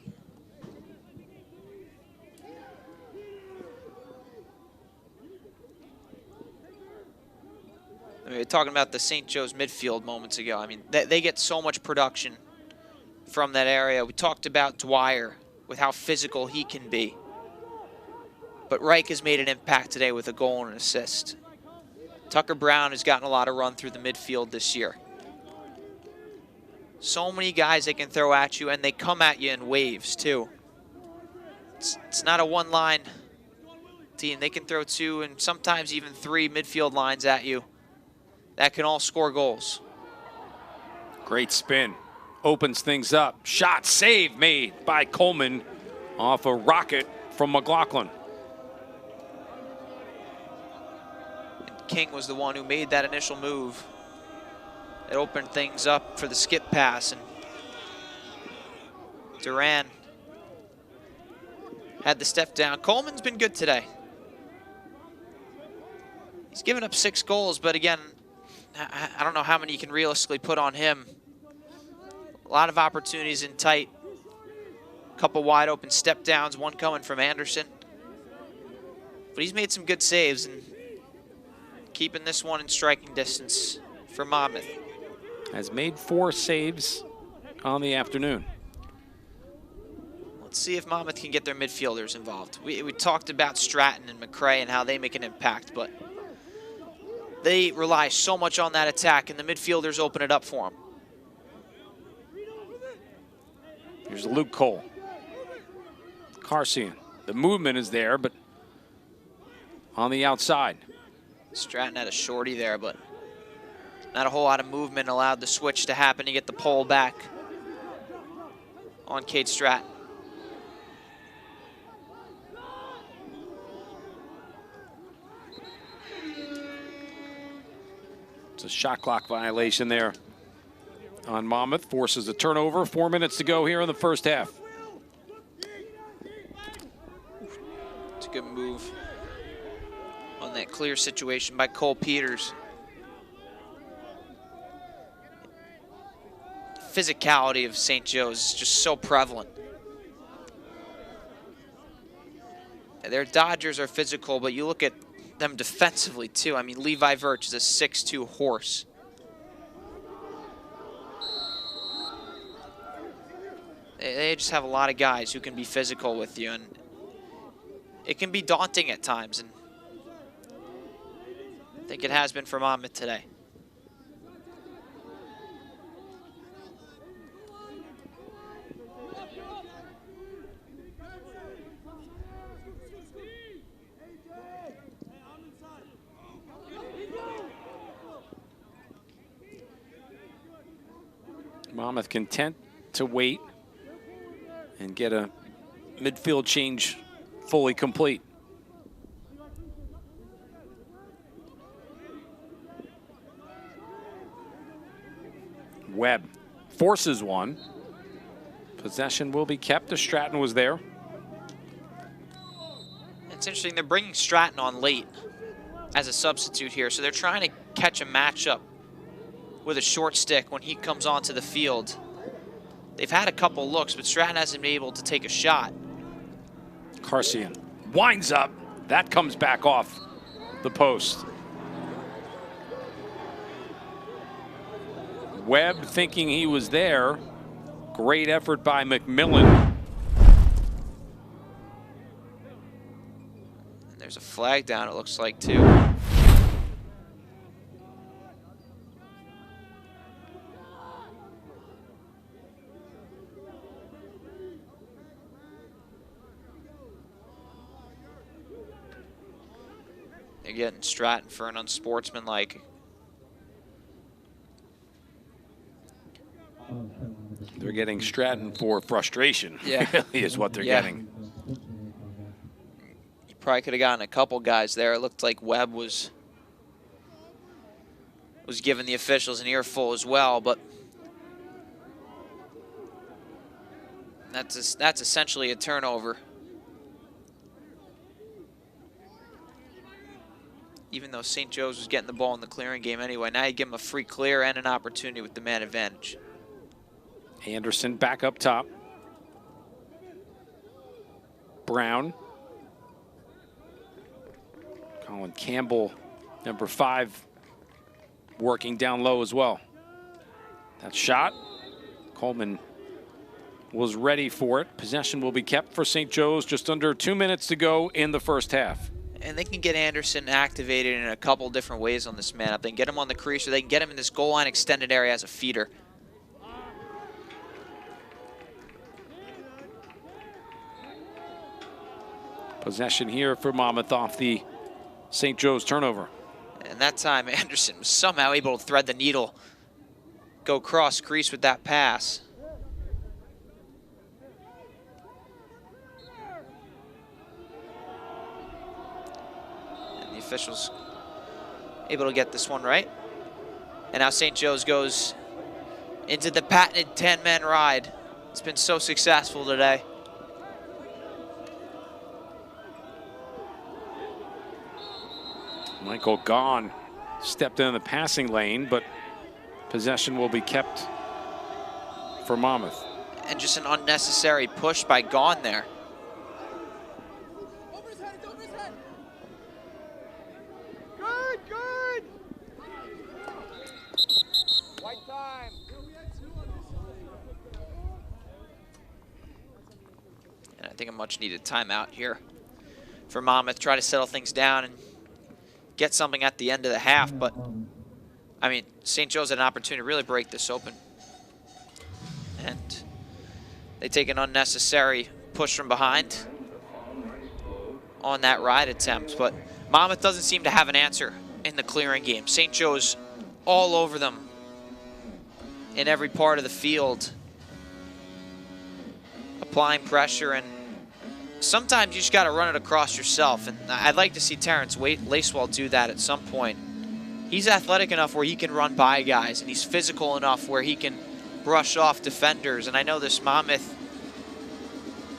We were talking about the St. Joe's midfield moments ago. I mean, they get so much production from that area. We talked about Dwyer with how physical he can be. But Reich has made an impact today with a goal and an assist. Tucker Brown has gotten a lot of run through the midfield this year. So many guys they can throw at you, and they come at you in waves, too. It's not a one-line team. They can throw two and sometimes even three midfield lines at you that can all score goals. Great spin. Opens things up. Shot save made by Coleman off a rocket from McLaughlin. King was the one who made that initial move. It opened things up for the skip pass, and Duran had the step down. Coleman's been good today. He's given up 6 goals, but again, I don't know how many you can realistically put on him. A lot of opportunities in tight. A couple wide open step downs, one coming from Anderson. But he's made some good saves and keeping this one in striking distance for Monmouth. Has made 4 saves on the afternoon. Let's see if Monmouth can get their midfielders involved. We talked about Stratton and McCray and how they make an impact, but they rely so much on that attack, and the midfielders open it up for them. Here's Luke Cole. Carcian. The movement is there, but on the outside. Stratton had a shorty there, but not a whole lot of movement allowed the switch to happen to get the pole back on Cade Stratton. It's a shot clock violation there on Monmouth. Forces a turnover. 4 minutes to go here in the first half. It's a good move on that clear situation by Cole Peters. Physicality of St. Joe's is just so prevalent. Their Dodgers are physical, but you look at them defensively too. I mean, Levi Virch is a 6'2" horse. They just have a lot of guys who can be physical with you, and it can be daunting at times, and I think it has been for Monmouth today. Monmouth content to wait and get a midfield change fully complete. Webb forces one. Possession will be kept as Stratton was there. It's interesting, they're bringing Stratton on late as a substitute here, so they're trying to catch a matchup with a short stick when he comes onto the field. They've had a couple looks, but Stratton hasn't been able to take a shot. Carcian winds up. That comes back off the post. Webb thinking he was there. Great effort by McMillan. There's a flag down, it looks like, too. They're getting Stratton for an unsportsmanlike. They're getting Stratton for frustration. Yeah. Really is what they're getting. You probably could have gotten a couple guys there. It looked like Webb was giving the officials an earful as well, but that's essentially a turnover. Even though St. Joe's was getting the ball in the clearing game anyway, now you give them a free clear and an opportunity with the man advantage. Anderson back up top. Brown. Colin Campbell, number 5, working down low as well. That shot, Coleman was ready for it. Possession will be kept for St. Joe's. Just under 2 minutes to go in the first half. And they can get Anderson activated in a couple different ways on this man-up. They can get him on the crease, or they can get him in this goal line extended area as a feeder. Possession here for Monmouth off the St. Joe's turnover. And that time, Anderson was somehow able to thread the needle, go cross crease with that pass. And the officials able to get this one right. And now St. Joe's goes into the patented 10-man ride. It's been so successful today. Michael Gaughan stepped in the passing lane, but possession will be kept for Monmouth. And just an unnecessary push by Gaughan there. Over his head, over his head. Good, good. White time. And I think a much needed timeout here for Monmouth. Try to settle things down and get something at the end of the half, but I mean, St. Joe's had an opportunity to really break this open. And they take an unnecessary push from behind on that ride attempt, but Monmouth doesn't seem to have an answer in the clearing game. St. Joe's all over them in every part of the field, applying pressure, and sometimes you just got to run it across yourself, and I'd like to see Terrence Lacewell do that at some point. He's athletic enough where he can run by guys, and he's physical enough where he can brush off defenders. And I know this Monmouth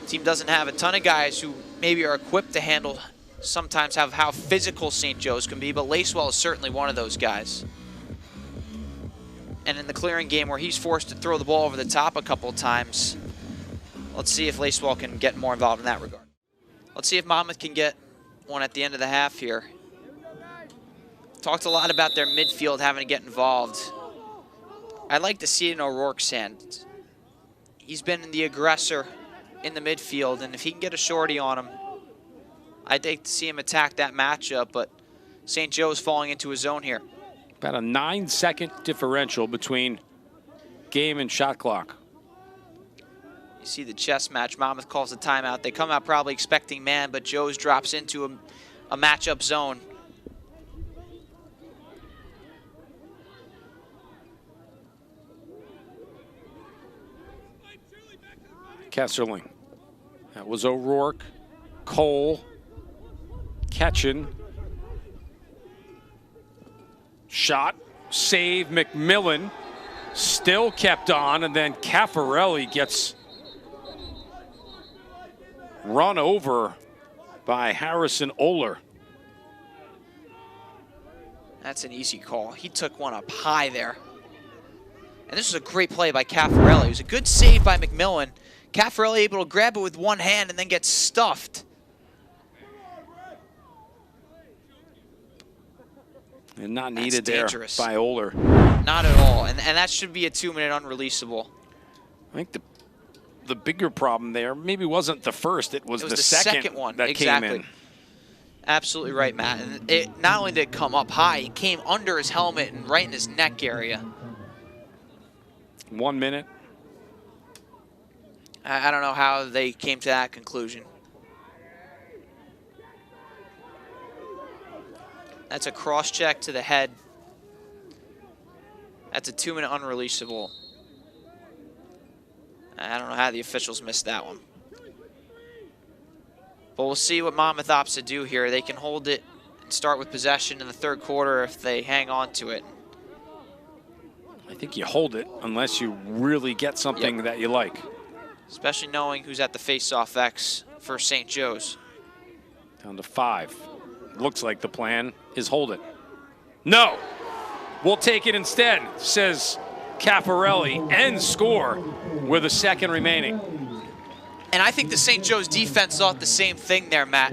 team doesn't have a ton of guys who maybe are equipped to handle sometimes how physical St. Joe's can be, but Lacewell is certainly one of those guys. And in the clearing game where he's forced to throw the ball over the top a couple of times, let's see if Lacewell can get more involved in that regard. Let's see if Monmouth can get one at the end of the half here. Talked a lot about their midfield having to get involved. I'd like to see it in O'Rourke's hand. He's been the aggressor in the midfield, and if he can get a shorty on him, I'd like to see him attack that matchup, but St. Joe's falling into his zone here. About a 9-second differential between game and shot clock. You see the chess match. Monmouth calls a timeout. They come out probably expecting man, but Joe's drops into a matchup zone. Kesserling. That was O'Rourke, Cole, Ketchen. Shot, save, McMillan still kept on, and then Caffarelli gets run over by Harrison Oler. That's an easy call. He took one up high there. And this was a great play by Caffarelli. It was a good save by McMillan. Caffarelli able to grab it with one hand and then get stuffed. And not needed there by Oler. Not at all. And that should be a 2-minute unreleasable. I think the bigger problem there maybe wasn't the first, it was the second one that came in. Absolutely right, Matt. And it not only did it come up high, it came under his helmet and right in his neck area. 1 minute. I don't know how they came to that conclusion. That's a cross-check to the head. That's a 2-minute unreleasable. I don't know how the officials missed that one. But we'll see what Monmouth opts to do here. They can hold it and start with possession in the third quarter if they hang on to it. I think you hold it unless you really get something that you like. Especially knowing who's at the face-off X for St. Joe's. Down to 5. Looks like the plan is hold it. No, we'll take it instead, says Caffarelli, and score with a second remaining. And I think the St. Joe's defense thought the same thing there, Matt.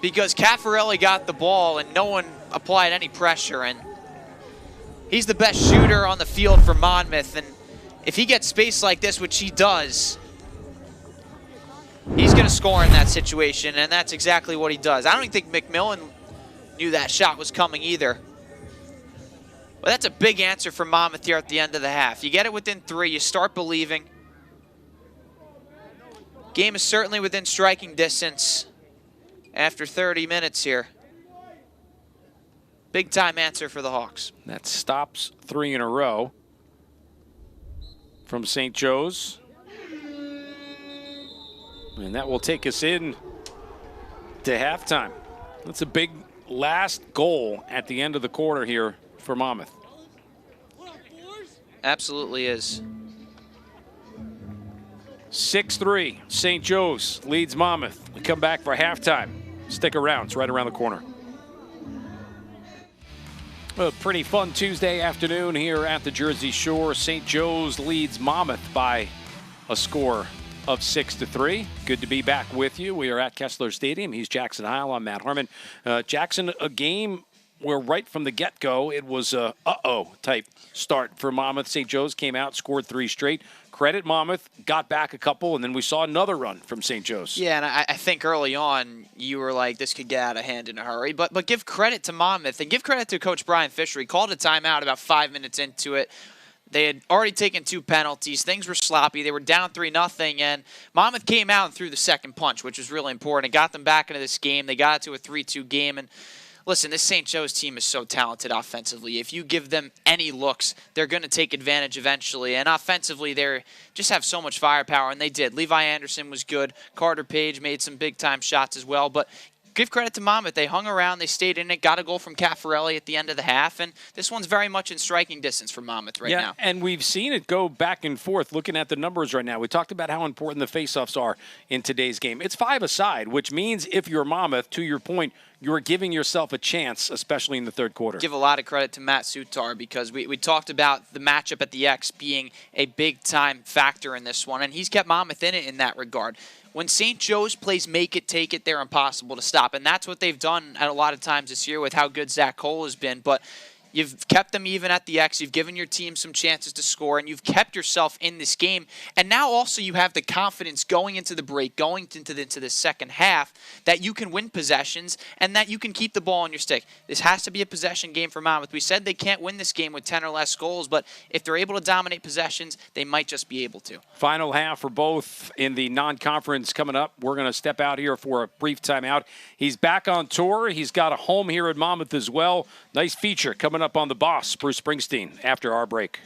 Because Caffarelli got the ball and no one applied any pressure, and he's the best shooter on the field for Monmouth, and if he gets space like this, which he does, he's going to score in that situation, and that's exactly what he does. I don't even think McMillan knew that shot was coming either. But that's a big answer for Monmouth here at the end of the half. You get it within 3, you start believing. Game is certainly within striking distance after 30 minutes here. Big time answer for the Hawks. That stops 3 in a row from St. Joe's. And that will take us in to halftime. That's a big last goal at the end of the quarter here for Monmouth. Absolutely is. 6-3, St. Joe's leads Monmouth. We come back for halftime. Stick around, it's right around the corner. A pretty fun Tuesday afternoon here at the Jersey Shore. St. Joe's leads Monmouth by a score of 6-3. Good to be back with you. We are at Kessler Stadium. He's Jackson Heil. I'm Matt Harmon. Jackson, a game where right from the get-go it was a uh-oh type start for Monmouth. St. Joe's came out, scored 3 straight. Credit Monmouth, got back a couple, and then we saw another run from St. Joe's. Yeah, and I think early on you were like, this could get out of hand in a hurry. But give credit to Monmouth and give credit to Coach Brian Fisher. He called a timeout about 5 minutes into it. They had already taken 2 penalties. Things were sloppy. They were down 3-0, and Monmouth came out and threw the second punch, which was really important. It got them back into this game. They got it to a 3-2 game, and listen, this St. Joe's team is so talented offensively. If you give them any looks, they're going to take advantage eventually. And offensively, they just have so much firepower, and they did. Levi Anderson was good. Carter Page made some big-time shots as well. But give credit to Monmouth. They hung around. They stayed in it. Got a goal from Caffarelli at the end of the half. And this one's very much in striking distance for Monmouth right now. Yeah, and we've seen it go back and forth looking at the numbers right now. We talked about how important the faceoffs are in today's game. It's 5-a-side, which means if you're Monmouth, to your point, you're giving yourself a chance, especially in the third quarter. Give a lot of credit to Matt Sutar because we talked about the matchup at the X being a big-time factor in this one, and he's kept Monmouth in it in that regard. when St. Joe's plays make it, take it, they're impossible to stop. And that's what they've done at a lot of times this year with how good Zach Cole has been. But you've kept them even at the X. You've given your team some chances to score, and you've kept yourself in this game. And now also you have the confidence going into the break, going into the second half, that you can win possessions and that you can keep the ball on your stick. This has to be a possession game for Monmouth. We said they can't win this game with 10 or less goals, but if they're able to dominate possessions, they might just be able to. Final half for both in the non-conference coming up. We're going to step out here for a brief timeout. He's back on tour. He's got a home here at Monmouth as well. Nice feature coming up on the boss, Bruce Springsteen, after our break.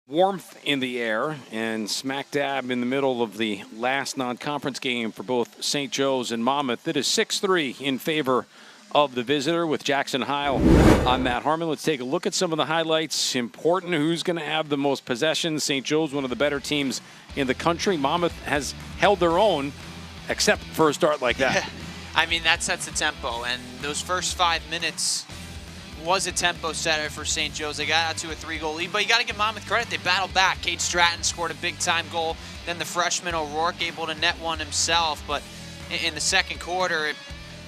Warmth in the air and smack dab in the middle of the last non-conference game for both St. Joe's and Monmouth. It is 6-3 in favor of the visitor with Jackson Heil. I'm Matt Harmon. Let's take a look at some of the highlights. Important, who's going to have the most possessions. St. Joe's, one of the better teams in the country. Monmouth has held their own, except for a start like that. I mean, that sets the tempo, and those first 5 minutes was a tempo setter for St. Joe's. They got out to a 3-goal lead, but you got to give Monmouth credit. They battled back. Cade Stratton scored a big-time goal. Then the freshman O'Rourke able to net one himself. But in the second quarter,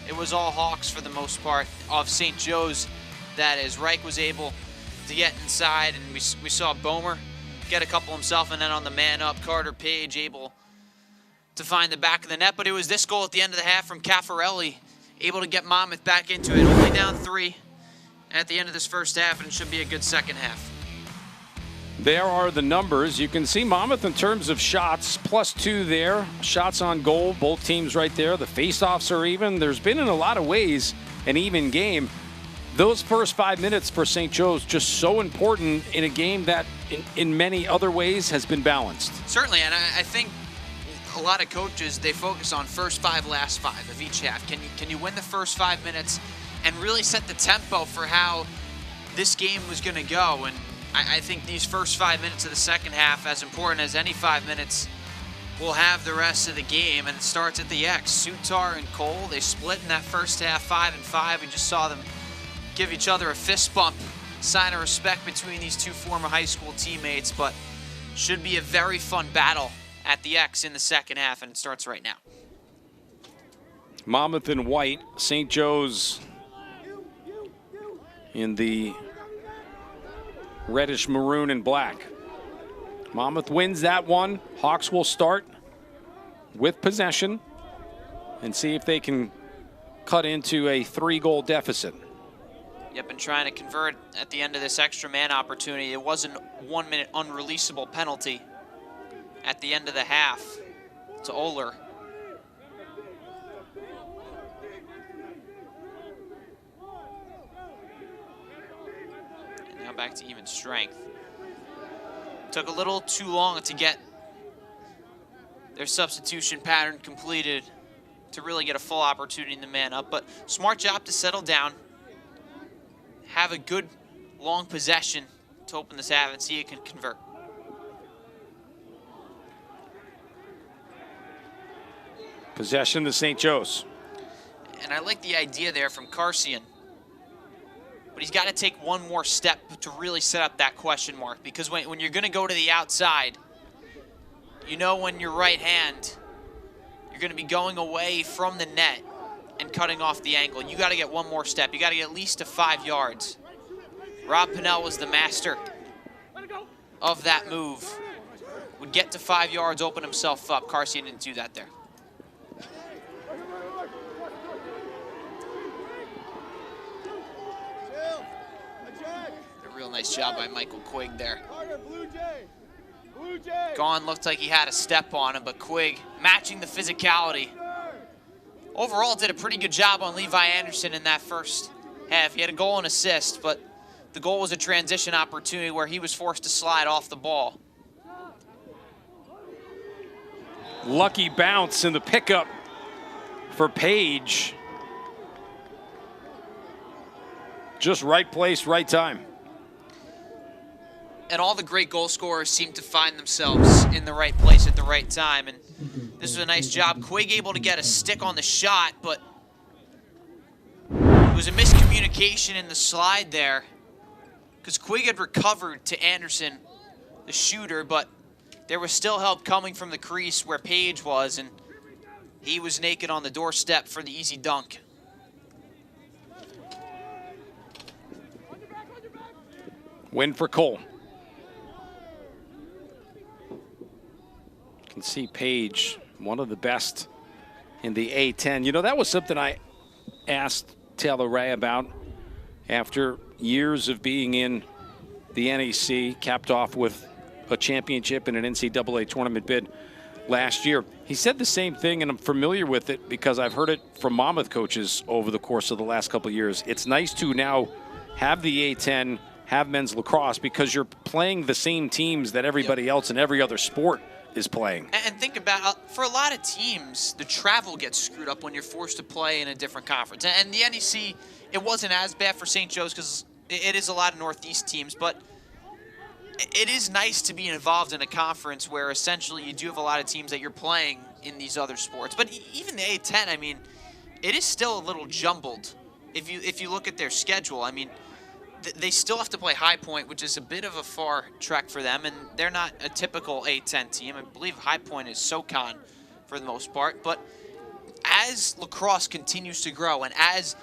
it was all Hawks for the most part of St. Joe's. That is, Reich was able to get inside, and we saw Bomer get a couple himself, and then on the man-up, Carter Page able to find the back of the net. But it was this goal at the end of the half from Caffarelli, able to get Monmouth back into it. Only down 3 at the end of this first half, and it should be a good second half. There are the numbers. You can see Monmouth in terms of shots, +2 there. Shots on goal, both teams right there. The faceoffs are even. There's been in a lot of ways an even game. Those first 5 minutes for St. Joe's just so important in a game that in many other ways has been balanced. Certainly, and I think a lot of coaches, they focus on first 5, last 5 of each half. Can you win the first 5 minutes and really set the tempo for how this game was going to go? And I think these first 5 minutes of the second half, as important as any 5 minutes, will have the rest of the game, and it starts at the X. Sutar and Cole, they split in that first half 5-5. We just saw them give each other a fist bump, sign of respect between these two former high school teammates, but should be a very fun battle at the X in the second half, and it starts right now. Monmouth in white, St. Joe's in the reddish maroon and black. Monmouth wins that one. Hawks will start with possession and see if they can cut into a 3-goal deficit. Yep, and trying to convert at the end of this extra man opportunity. It was a 1-minute unreleasable penalty at the end of the half to Oler. And now back to even strength. Took a little too long to get their substitution pattern completed to really get a full opportunity in the man up, but smart job to settle down, have a good long possession to open this half and see it can convert. Possession to St. Joe's. And I like the idea there from Carcian, but he's got to take one more step to really set up that question mark, because when you're going to go to the outside, you know when your right hand, you're going to be going away from the net and cutting off the angle. You got to get one more step. You got to get at least to 5 yards. Rob Pinnell was the master of that move. Would get to 5 yards, open himself up. Carcian didn't do that there. A real nice job by Michael Quigg there. Gaughan looked like he had a step on him, but Quigg matching the physicality. Overall, did a pretty good job on Levi Anderson in that first half. He had a goal and assist, but the goal was a transition opportunity where he was forced to slide off the ball. Lucky bounce in the pickup for Page. Just right place, right time. And all the great goal scorers seem to find themselves in the right place at the right time. And this was a nice job. Quigg able to get a stick on the shot, but it was a miscommunication in the slide there, because Quigg had recovered to Anderson, the shooter, but there was still help coming from the crease where Page was, and he was naked on the doorstep for the easy dunk. Win for Cole. You can see Page, one of the best in the A10. You know, that was something I asked Taylor Ray about after years of being in the NEC, capped off with a championship and an NCAA tournament bid last year. He said the same thing, and I'm familiar with it because I've heard it from Monmouth coaches over the course of the last couple of years. It's nice to now have the A10, have men's lacrosse, because you're playing the same teams that everybody else in every other sport is playing. And think about, for a lot of teams, the travel gets screwed up when you're forced to play in a different conference. And the NEC, it wasn't as bad for St. Joe's because it is a lot of Northeast teams, but it is nice to be involved in a conference where essentially you do have a lot of teams that you're playing in these other sports. But even the A10, I mean, it is still a little jumbled if you look at their schedule. I mean, they still have to play High Point, which is a bit of a far trek for them, and they're not a typical A10 team. I believe High Point is SoCon for the most part. But as lacrosse continues to grow, and as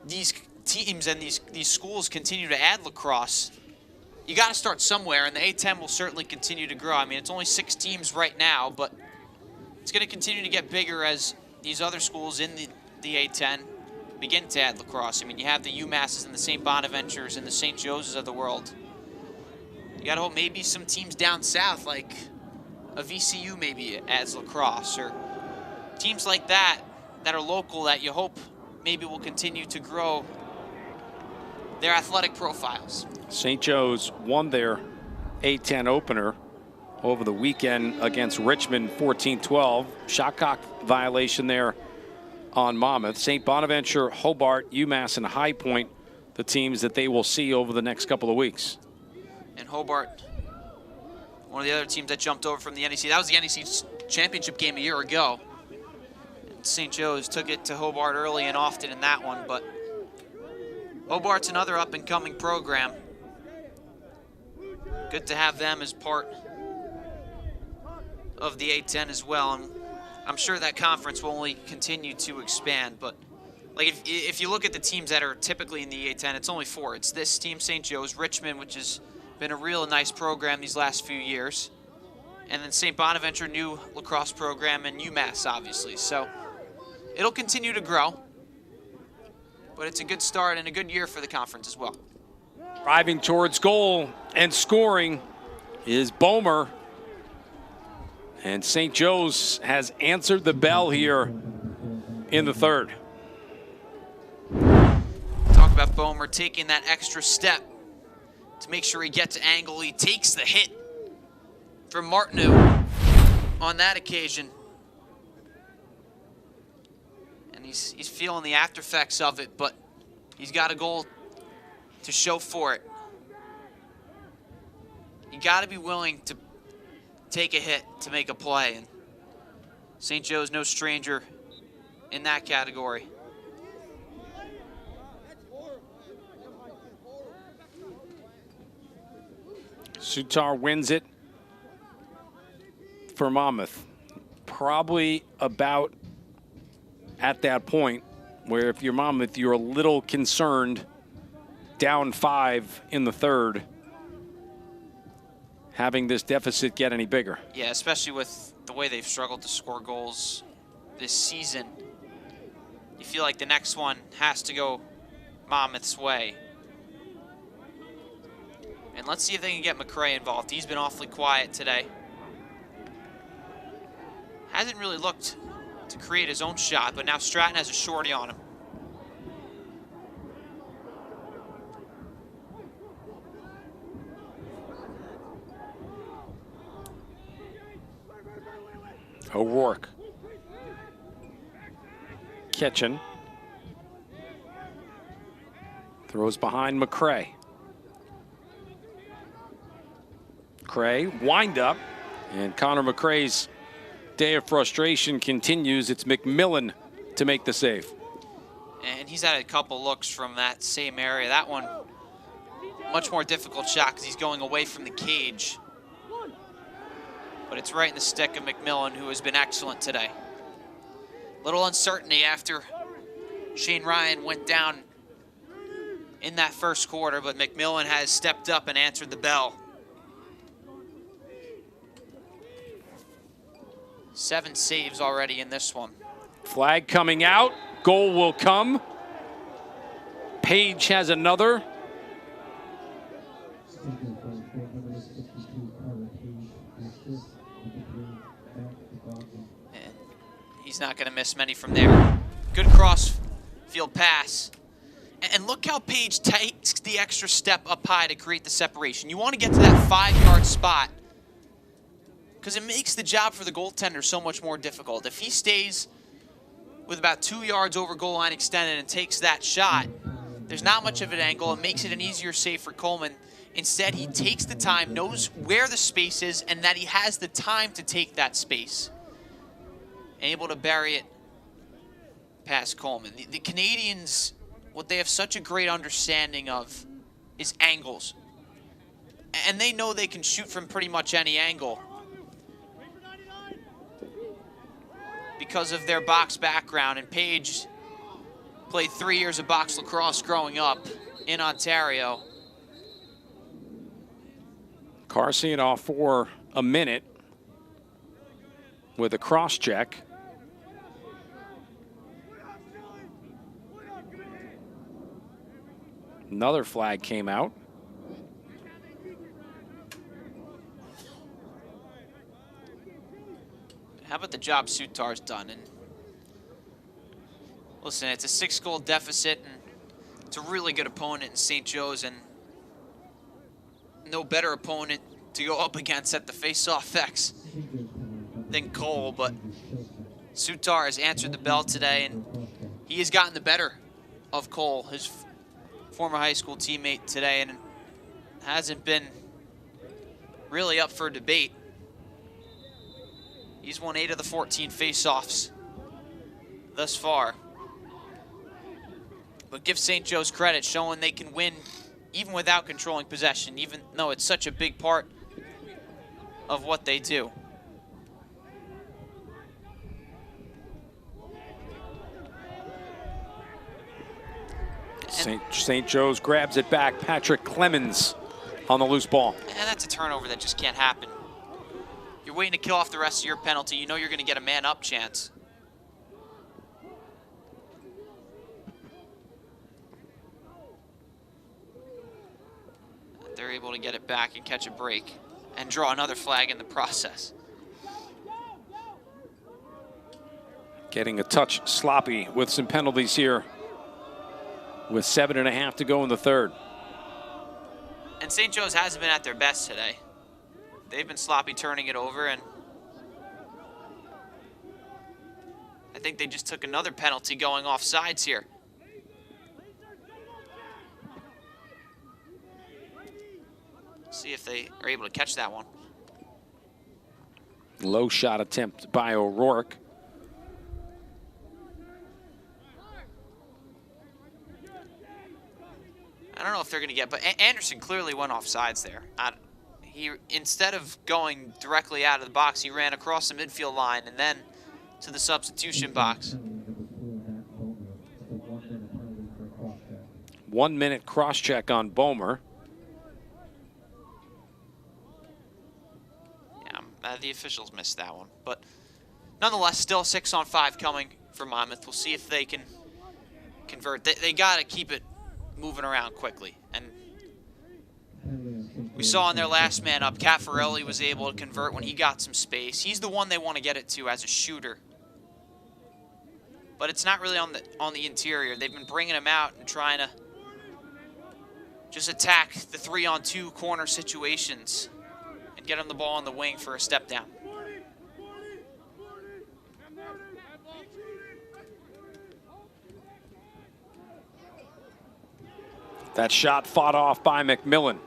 these teams and these schools continue to add lacrosse, you got to start somewhere, and the A10 will certainly continue to grow. I mean, it's only 6 teams right now, but it's going to continue to get bigger as these other schools in the A10 begin to add lacrosse. I mean, you have the UMasses and the St. Bonaventures and the St. Joseph's of the world. You got to hope maybe some teams down south, like a VCU maybe adds lacrosse, or teams like that are local that you hope maybe will continue to grow their athletic profiles. St. Joe's won their A10 opener over the weekend against Richmond 14-12. Shot clock violation there on Monmouth. St. Bonaventure, Hobart, UMass, and High Point, the teams that they will see over the next couple of weeks. And Hobart, one of the other teams that jumped over from the NEC. That was the NEC championship game a year ago. St. Joe's took it to Hobart early and often in that one, but Hobart's another up-and-coming program. Good to have them as part of the A10 as well, and I'm sure that conference will only continue to expand. But like if you look at the teams that are typically in the A10, it's only 4. It's this team, St. Joe's, Richmond, which has been a real nice program these last few years, and then St. Bonaventure, new lacrosse program, and UMass, obviously. So it'll continue to grow, but it's a good start and a good year for the conference as well. Driving towards goal and scoring is Bomer. And St. Joe's has answered the bell here in the third. Talk about Bomer taking that extra step to make sure he gets angle. He takes the hit from Martineau on that occasion. And he's feeling the after effects of it, but he's got a goal to show for it. You got to be willing to take a hit to make a play, and St. Joe's no stranger in that category. Sutar wins it for Monmouth. Probably about at that point where if you're Monmouth, you're a little concerned, down 5 in the third, having this deficit get any bigger. Yeah, especially with the way they've struggled to score goals this season. You feel like the next one has to go Monmouth's way. And let's see if they can get McCray involved. He's been awfully quiet today. Hasn't really looked to create his own shot, but now Stratton has a shorty on him. O'Rourke. Kitchen. Throws behind McCray. McCray, wind up. And Connor McCray's day of frustration continues. It's McMillan to make the save. And he's had a couple looks from that same area. That one, much more difficult shot because he's going away from the cage. it's right in the stick of McMillan, who has been excellent today. Little uncertainty after Shane Ryan went down in that first quarter, but McMillan has stepped up and answered the bell. 7 saves already in this one. Flag coming out. Goal will come. Page has another. And he's not going to miss many from there. Good cross field pass. And look how Page takes the extra step up high to create the separation. You want to get to that 5-yard spot because it makes the job for the goaltender so much more difficult. If he stays with about 2 yards over goal line extended and takes that shot, there's not much of an angle. It makes it an easier save for Coleman. Instead, he takes the time, knows where the space is, and that he has the time to take that space. And able to bury it past Coleman. The Canadians, what they have such a great understanding of is angles. And they know they can shoot from pretty much any angle because of their box background. And Page played 3 years of box lacrosse growing up in Ontario. Karsianov for a minute with a cross check. Another flag came out. How about the job Sutar's done? And listen, it's a 6-goal deficit, and it's a really good opponent in St. Joe's, and no better opponent to go up against at the face-off X than Cole. But Sutar has answered the bell today, and he has gotten the better of Cole, his former high school teammate today, and hasn't been really up for debate. He's won 8 of the 14 face-offs thus far. But give St. Joe's credit, showing they can win even without controlling possession, even though it's such a big part of what they do. St. Joe's grabs it back. Patrick Clemens on the loose ball. And that's a turnover that just can't happen. You're waiting to kill off the rest of your penalty. You know you're going to get a man-up chance. They're able to get it back and catch a break and draw another flag in the process. Getting a touch sloppy with some penalties here with 7.5 to go in the third. And St. Joe's hasn't been at their best today. They've been sloppy turning it over, and I think they just took another penalty going off sides here. See if they are able to catch that one. Low shot attempt by O'Rourke. I don't know if they're going to get, but Anderson clearly went off sides there. He, instead of going directly out of the box, he ran across the midfield line and then to the substitution box. 1 minute cross check on Bomer. Yeah, the officials missed that one. But nonetheless, still 6-on-5 coming for Monmouth. We'll see if they can convert. They got to keep it moving around quickly. And we saw in their last man up, Caffarelli was able to convert when he got some space. He's the one they want to get it to as a shooter. But it's not really on the interior. They've been bringing him out and trying to just attack the 3-on-2 corner situations and get him the ball on the wing for a step down. That shot fought off by McMillan.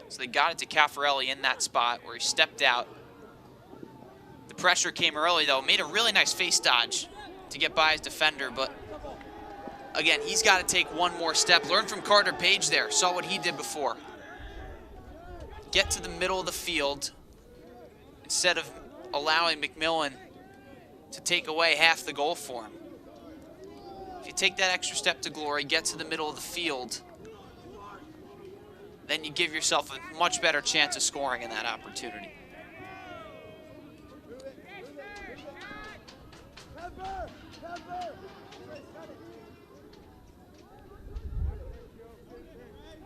So they got it to Caffarelli in that spot where he stepped out. The pressure came early, though. Made a really nice face dodge to get by his defender, but again, he's got to take one more step. Learn from Carter Page there. Saw what he did before. get to the middle of the field instead of allowing McMillan to take away half the goal for him. If you take that extra step to glory, get to the middle of the field, then you give yourself a much better chance of scoring in that opportunity.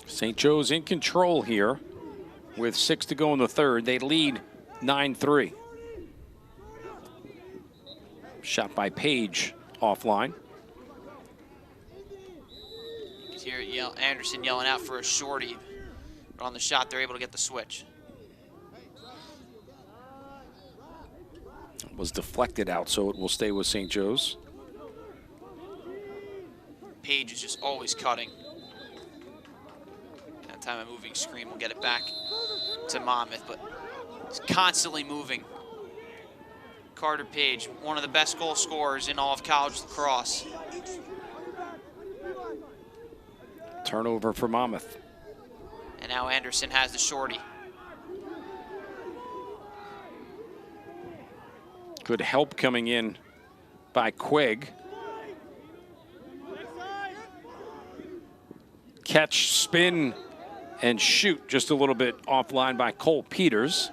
St. Joe's in control here with 6 to go in the third. They lead 9-3. Shot by Page offline. You can hear Anderson yelling out for a shorty. But on the shot, they're able to get the switch. It was deflected out, so it will stay with St. Joe's. Page is just always cutting. That time a moving screen will get it back to Monmouth, but he's constantly moving. Carter Page, one of the best goal scorers in all of college lacrosse. Turnover for Monmouth. And now Anderson has the shorty. Good help coming in by Quigg. Catch, spin, and shoot just a little bit offline by Cole Peters.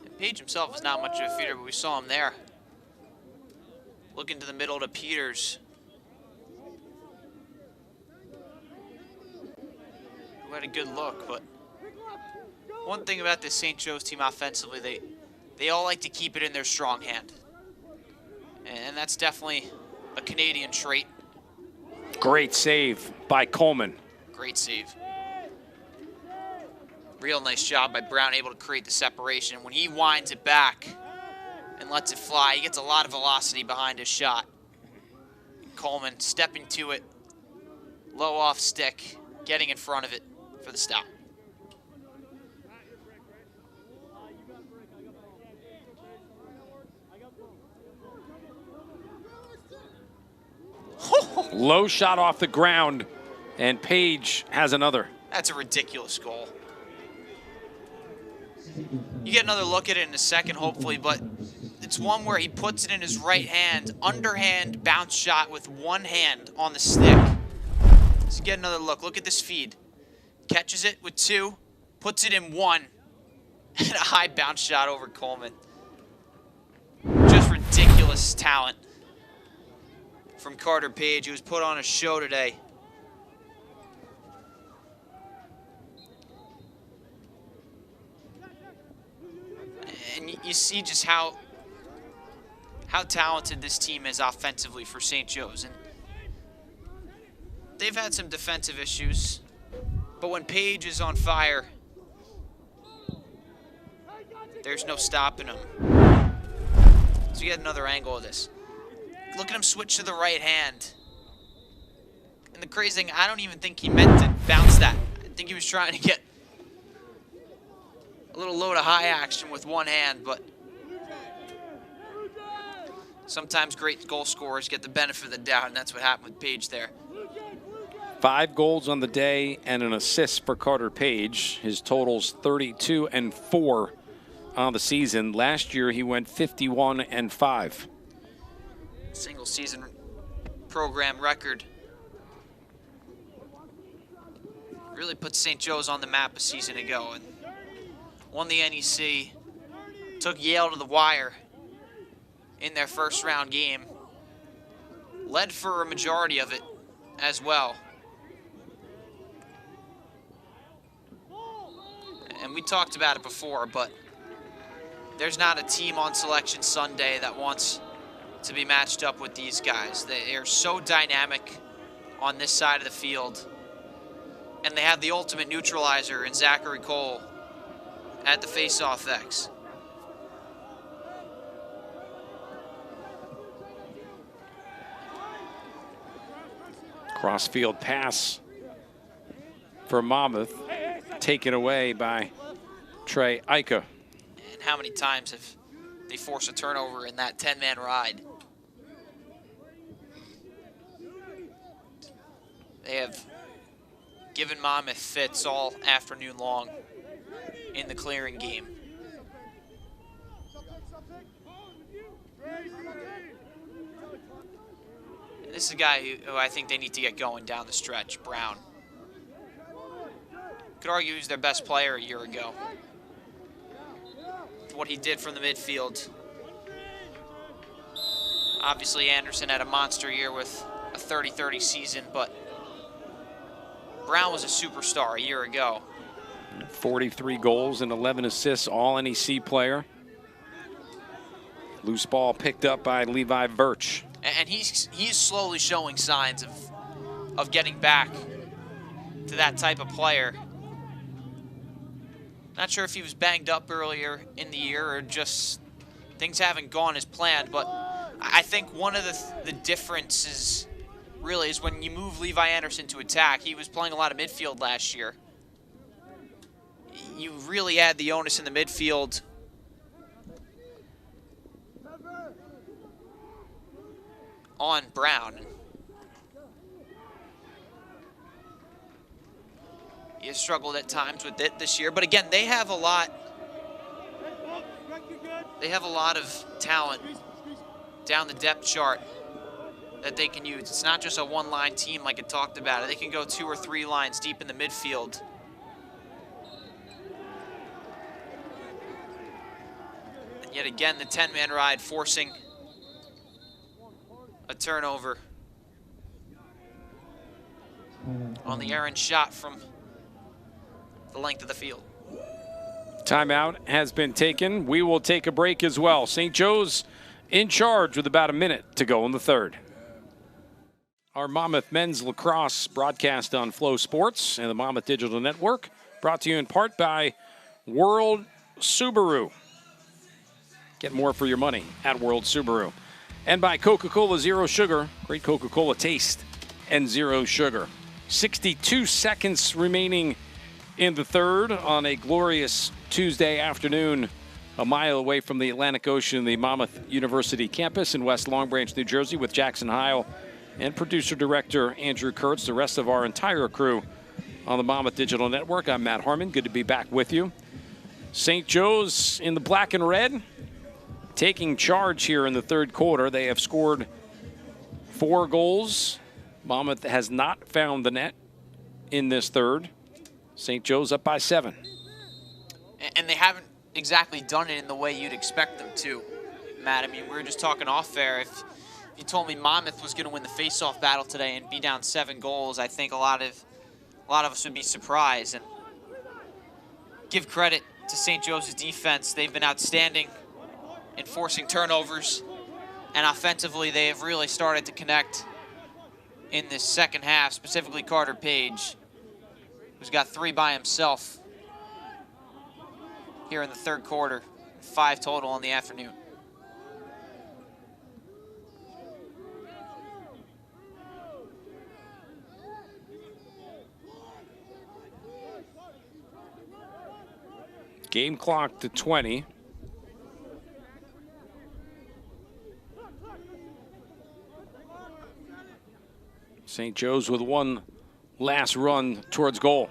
And Page himself is not much of a feeder, but we saw him there. Looking to the middle to Peters, who had a good look, but one thing about this St. Joe's team offensively, they all like to keep it in their strong hand. And that's definitely a Canadian trait. Great save by Coleman. Great save. Real nice job by Brown, able to create the separation. When he winds it back and lets it fly, he gets a lot of velocity behind his shot. Coleman stepping to it, low off stick, getting in front of it for the stop. Low shot off the ground, and Page has another. That's a ridiculous goal. You get another look at it in a second, hopefully, but it's one where he puts it in his right hand, underhand bounce shot with one hand on the stick. So get another look. Look at this feed. Catches it with 2, puts it in 1, and a high bounce shot over Coleman. Just ridiculous talent from Carter Page, who was put on a show today. And you see just how talented this team is offensively for St. Joe's. And they've had some defensive issues, but when Page is on fire, there's no stopping him. So you get another angle of this. Look at him switch to the right hand. And the crazy thing, I don't even think he meant to bounce that. I think he was trying to get a little low to high action with one hand, but sometimes great goal scorers get the benefit of the doubt, and that's what happened with Page there. 5 goals on the day and an assist for Carter Page. His total's 32 and 4 on the season. Last year he went 51 and 5. Single season program record. Really put St. Joe's on the map a season ago and won the NEC. Took Yale to the wire in their first round game. Led for a majority of it as well. And we talked about it before, but there's not a team on Selection Sunday that wants to be matched up with these guys. They are so dynamic on this side of the field. And they have the ultimate neutralizer in Zachary Cole at the face-off X. Crossfield pass for Monmouth, taken away by Trey Ica. And how many times have they forced a turnover in that 10-man ride? They have given Monmouth fits all afternoon long in the clearing game. And this is a guy who I think they need to get going down the stretch, Brown. Could argue he was their best player a year ago. What he did from the midfield. Obviously, Anderson had a monster year with a 30-30 season, but Brown was a superstar a year ago. 43 goals and 11 assists, all NEC player. Loose ball picked up by Levi Birch. And he's slowly showing signs of getting back to that type of player. Not sure if he was banged up earlier in the year or just things haven't gone as planned, but I think one of the differences really is when you move Levi Anderson to attack. He was playing a lot of midfield last year. You really add the onus in the midfield. On Brown. He has struggled at times with it this year, but again, they have a lot of talent down the depth chart that they can use. It's not just a one-line team like it talked about. They can go 2 or 3 lines deep in the midfield. And yet again, the 10-man ride forcing a turnover on the errant shot from the length of the field. Timeout has been taken. We will take a break as well. St. Joe's in charge with about a minute to go in the third. Our Monmouth men's lacrosse broadcast on Flow Sports and the Monmouth Digital Network, brought to you in part by World Subaru. Get more for your money at World Subaru. And by Coca-Cola Zero Sugar, great Coca-Cola taste and zero sugar. 62 seconds remaining in the third on a glorious Tuesday afternoon, a mile away from the Atlantic Ocean, the Monmouth University campus in West Long Branch, New Jersey, with Jackson Heil and producer-director Andrew Kurtz, the rest of our entire crew on the Monmouth Digital Network. I'm Matt Harmon. Good to be back with you. St. Joe's in the black and red, taking charge here in the third quarter. They have scored 4 goals. Monmouth has not found the net in this third. St. Joe's up by 7. And they haven't exactly done it in the way you'd expect them to, Matt. I mean, we were just talking off air. If you told me Monmouth was going to win the face-off battle today and be down 7 goals, I think a lot of us would be surprised. And give credit to St. Joe's defense. They've been outstanding in forcing turnovers, and offensively they have really started to connect in this second half, specifically Carter Page, who's got 3 by himself here in the third quarter, 5 total in the afternoon. Game clock to 20. St. Joe's with one last run towards goal.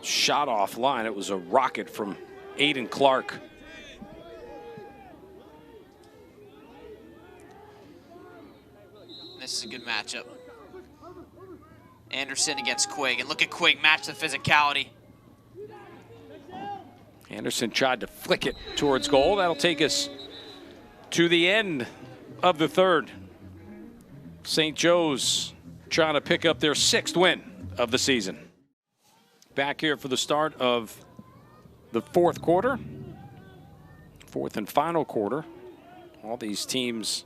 Shot offline. It was a rocket from Aiden Clark. This is a good matchup. Anderson against Quigg, and look at Quigg match the physicality. Anderson tried to flick it towards goal. That'll take us to the end of the third. St. Joe's trying to pick up their 6th win of the season. Back here for the start of the fourth quarter. 4th and final quarter. All these teams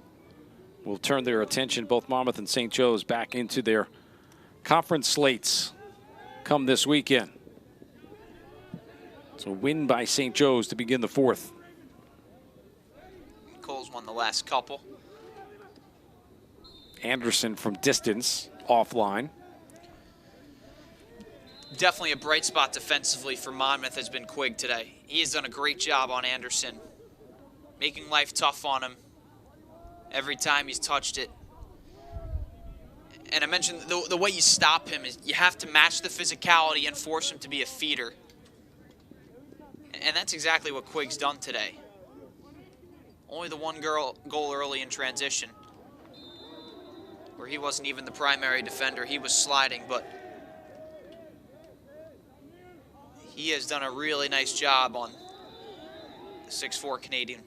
will turn their attention, both Monmouth and St. Joe's, back into their conference slates come this weekend. It's a win by St. Joe's to begin the 4th. Cole's won the last couple. Anderson from distance, offline. Definitely a bright spot defensively for Monmouth has been Quigg today. He has done a great job on Anderson, making life tough on him every time he's touched it. And I mentioned the way you stop him is you have to match the physicality and force him to be a feeder. And that's exactly what Quig's done today. Only the one goal early in transition, where he wasn't even the primary defender. He was sliding, but he has done a really nice job on the 6'4" Canadian.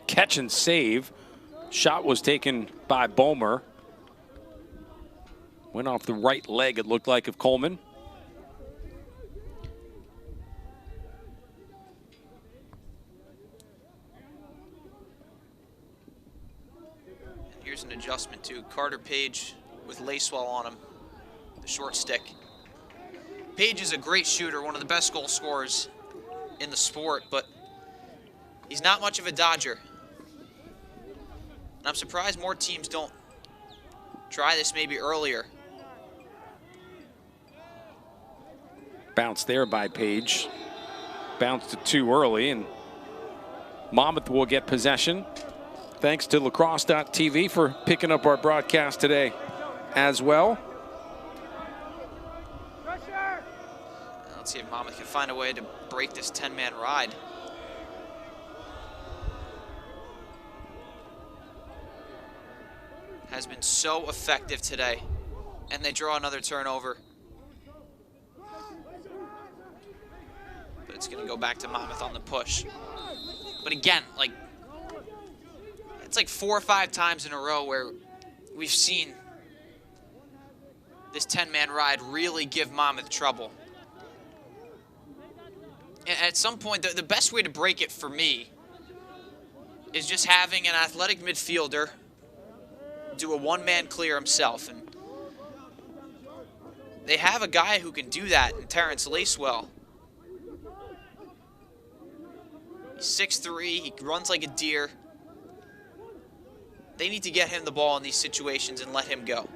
Catch and save. Shot was taken by Bomer. Went off the right leg, it looked like, of Coleman. Here's an adjustment to Carter Page with Lacewell on him, the short stick. Page is a great shooter, one of the best goal scorers in the sport, but he's not much of a dodger. And I'm surprised more teams don't try this maybe earlier. Bounce there by Page. Bounced it too early, and Monmouth will get possession. Thanks to Lacrosse TV for picking up our broadcast today as well. Let's see if Monmouth can find a way to break this 10-man ride. Has been so effective today, and they draw another turnover. But it's going to go back to Monmouth on the push. But again, like, it's like 4 or 5 times in a row where we've seen this 10-man ride really give Monmouth trouble. And at some point, the best way to break it for me is just having an athletic midfielder do a one-man clear himself. And they have a guy who can do that in Terrence Lacewell. He's 6'3", he runs like a deer. They need to get him the ball in these situations and let him go.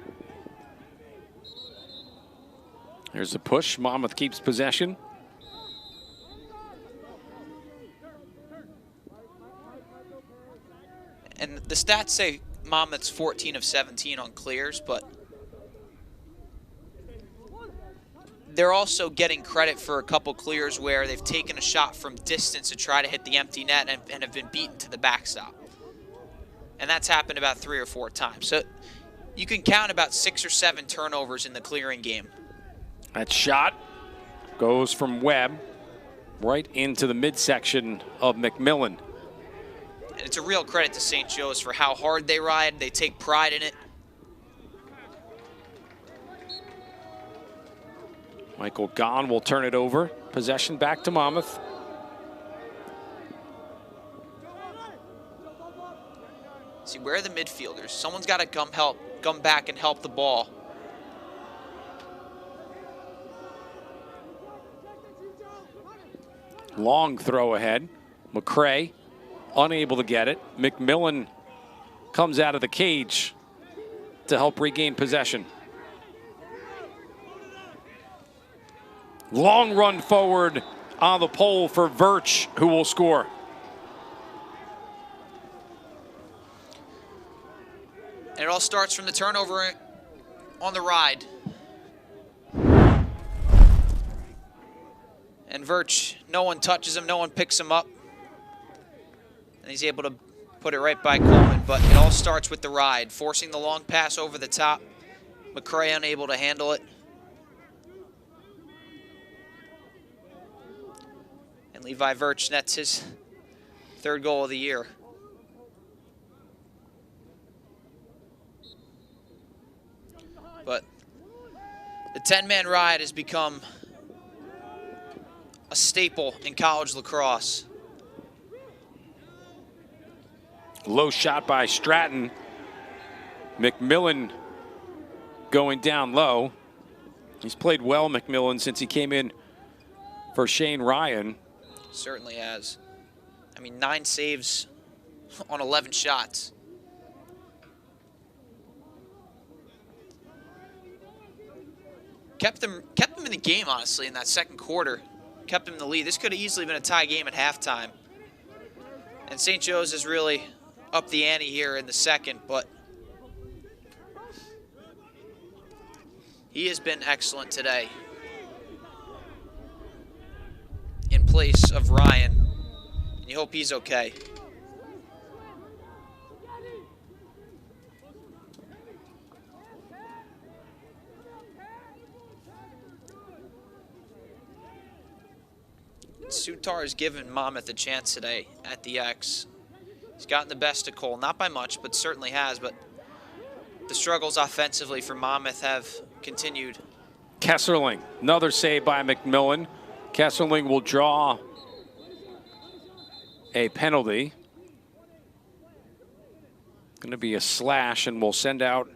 There's a push. Monmouth keeps possession. And the stats say Monmouth's 14 of 17 on clears, but they're also getting credit for a couple clears where they've taken a shot from distance to try to hit the empty net and have been beaten to the backstop. And that's happened about 3 or 4 times. So you can count about 6 or 7 turnovers in the clearing game. That shot goes from Webb right into the midsection of McMillan. And it's a real credit to St. Joe's for how hard they ride. They take pride in it. Michael Gahn will turn it over. Possession back to Monmouth. See, where are the midfielders? Someone's got to come back and help the ball. Long throw ahead. McCray unable to get it. McMillan comes out of the cage to help regain possession. Long run forward on the pole for Virch, who will score. And it all starts from the turnover on the ride. And Virch, no one touches him, no one picks him up. And he's able to put it right by Coleman, but it all starts with the ride, forcing the long pass over the top. McCray unable to handle it. And Levi Virch nets his 3rd goal of the year. But the 10-man ride has become a staple in college lacrosse. Low shot by Stratton. McMillan going down low. He's played well, McMillan, since he came in for Shane Ryan. Certainly has. I mean, 9 saves on 11 shots. kept them in the game, honestly, in that second quarter. Kept them in the lead. This could have easily been a tie game at halftime. And St. Joe's has really upped the ante here in the second, but he has been excellent today in place of Ryan. And you hope he's okay. Sutar has given Monmouth a chance today at the X. He's gotten the best of Cole, not by much, but certainly has. But the struggles offensively for Monmouth have continued. Kesserling, another save by McMillan. Kesserling will draw a penalty. Going to be a slash, and we'll send out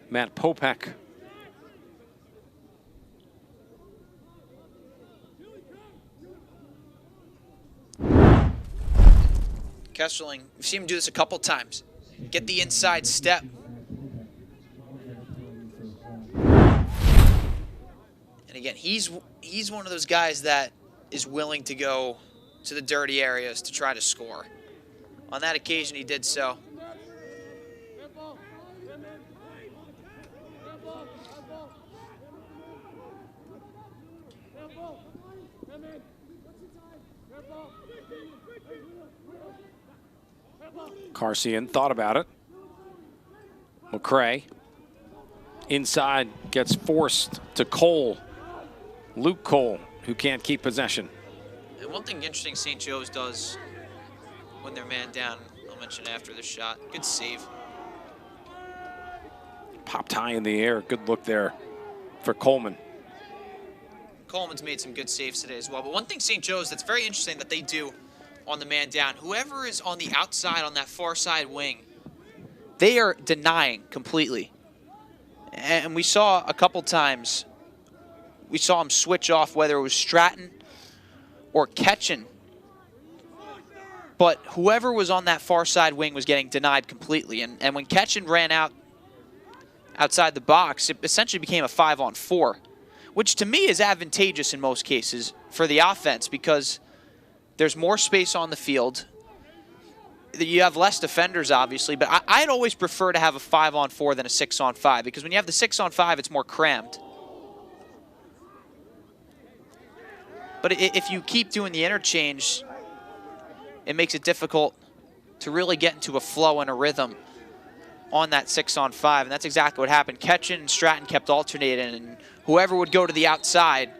Matt Popek. Kesserling, we've seen him do this a couple times. Get the inside step. And again, he's one of those guys that is willing to go to the dirty areas to try to score. On that occasion, he did so. Carcian thought about it. McCray inside gets forced to Cole. Luke Cole, who can't keep possession. And one thing interesting St. Joe's does when they're man down, I'll mention after the shot. Good save. Popped high in the air. Good look there for Coleman. Coleman's made some good saves today as well. But one thing St. Joe's that's very interesting that they do on the man down, whoever is on the outside on that far side wing, they are denying completely. And we saw a couple times, we saw him switch off, whether it was Stratton or Ketchen. But whoever was on that far side wing was getting denied completely. And when Ketchen ran outside the box, it essentially became a 5-on-4, which to me is advantageous in most cases for the offense because there's more space on the field. You have less defenders, obviously, but I'd always prefer to have a 5-on-4 than a 6-on-5 because when you have the 6-on-5, it's more crammed. But if you keep doing the interchange, it makes it difficult to really get into a flow and a rhythm on that 6-on-5, and that's exactly what happened. Ketchen and Stratton kept alternating, and whoever would go to the outside,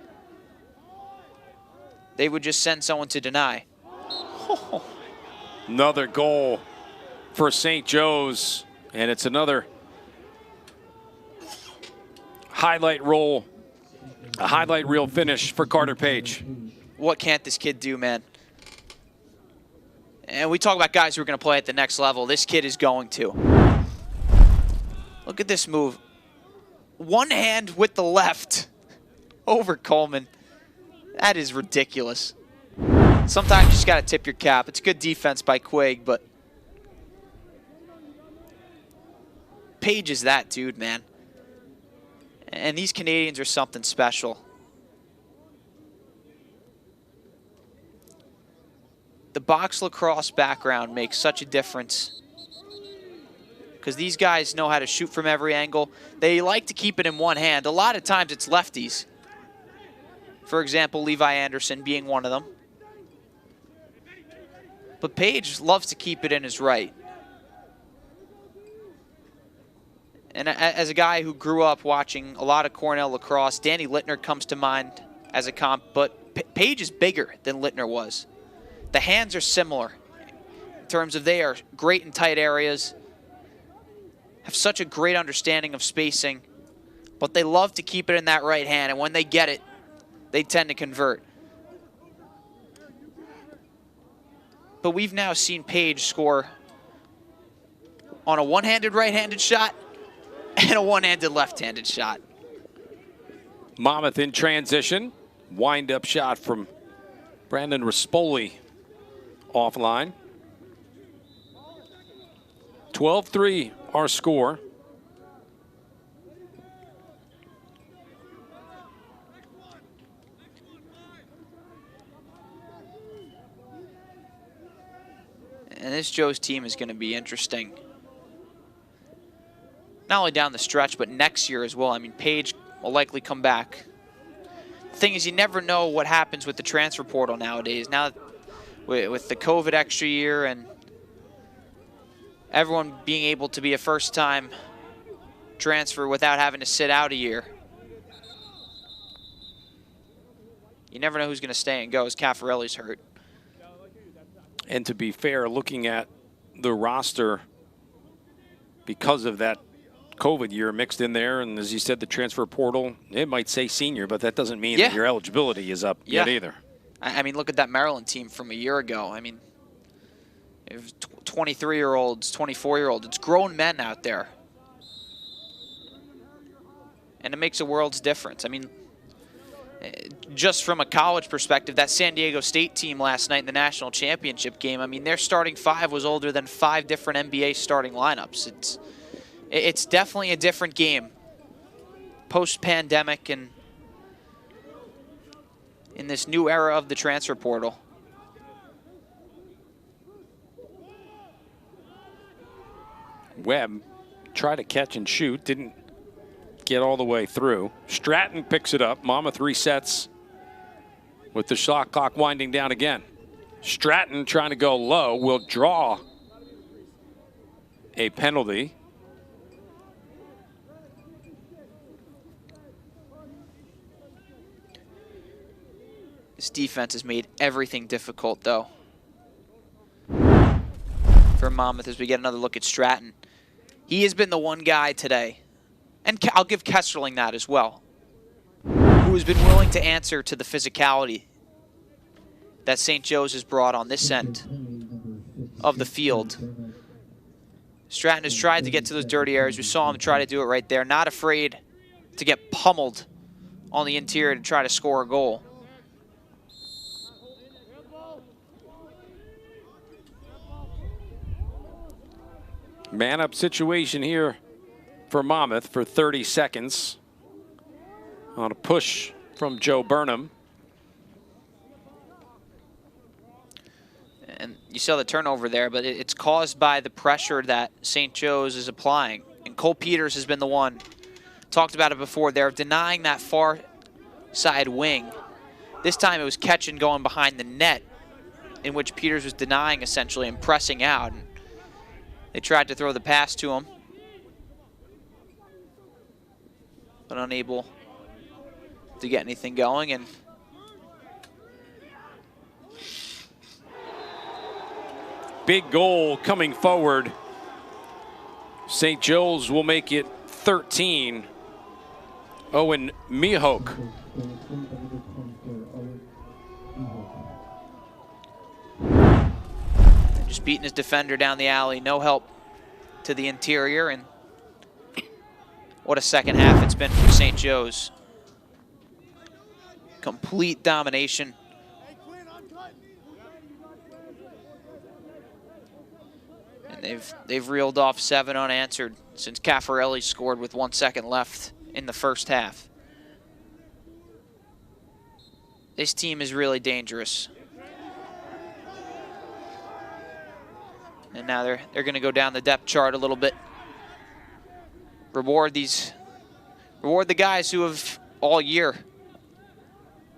they would just send someone to deny. Another goal for St. Joe's, and it's another highlight reel finish for Carter Page. What can't this kid do, man? And we talk about guys who are going to play at the next level. This kid is going to. Look at this move. One hand with the left over Coleman. That is ridiculous. Sometimes you just got to tip your cap. It's good defense by Quigg, but Page is that dude, man. And these Canadians are something special. The box lacrosse background makes such a difference because these guys know how to shoot from every angle. They like to keep it in one hand. A lot of times it's lefties. For example, Levi Anderson being one of them. But Page loves to keep it in his right. And as a guy who grew up watching a lot of Cornell lacrosse, Danny Littner comes to mind as a comp, but Page is bigger than Littner was. The hands are similar in terms of they are great in tight areas, have such a great understanding of spacing, but they love to keep it in that right hand, and when they get it, they tend to convert. But we've now seen Page score on a one-handed right-handed shot and a one-handed left-handed shot. Monmouth in transition. Wind-up shot from Brandon Rispoli offline. 12-3 our score. And this Joe's team is going to be interesting. Not only down the stretch, but next year as well. I mean, Page will likely come back. The thing is, you never know what happens with the transfer portal nowadays. Now, with the COVID extra year and everyone being able to be a first-time transfer without having to sit out a year, you never know who's going to stay and go as Caffarelli's hurt. And to be fair, looking at the roster, because of that COVID year mixed in there, and as you said, the transfer portal, it might say senior, but that doesn't mean that your eligibility is up yet either. I mean, look at that Maryland team from a year ago. I mean, it was 23-year-olds, 24-year-olds. It's grown men out there. And it makes a world's difference. I mean, just from a college perspective, that San Diego State team last night in the national championship game, I mean, their starting five was older than 5 different NBA starting lineups. It's definitely a different game post-pandemic and in this new era of the transfer portal. Webb tried to catch and shoot, didn't get all the way through. Stratton picks it up. Monmouth resets with the shot clock winding down again. Stratton trying to go low will draw a penalty. This defense has made everything difficult, though, for Monmouth as we get another look at Stratton. He has been the one guy today, and I'll give Kesterling that as well, who has been willing to answer to the physicality that St. Joe's has brought on this end of the field. Stratton has tried to get to those dirty areas. We saw him try to do it right there. Not afraid to get pummeled on the interior to try to score a goal. Man-up situation here for Monmouth for 30 seconds on a push from Joe Burnham. And you saw the turnover there, but it's caused by the pressure that St. Joe's is applying. And Cole Peters has been the one, talked about it before, they're denying that far side wing. This time it was catching going behind the net, in which Peters was denying essentially and pressing out. And they tried to throw the pass to him, but unable to get anything going. And big goal coming forward. St. Joe's will make it 13. Owen Mihok. Just beating his defender down the alley, no help to the interior, and what a second half it's been for St. Joe's. Complete domination. And they've reeled off 7 unanswered since Caffarelli scored with 1 second left in the first half. This team is really dangerous. And now they're going to go down the depth chart a little bit. Reward the guys who have all year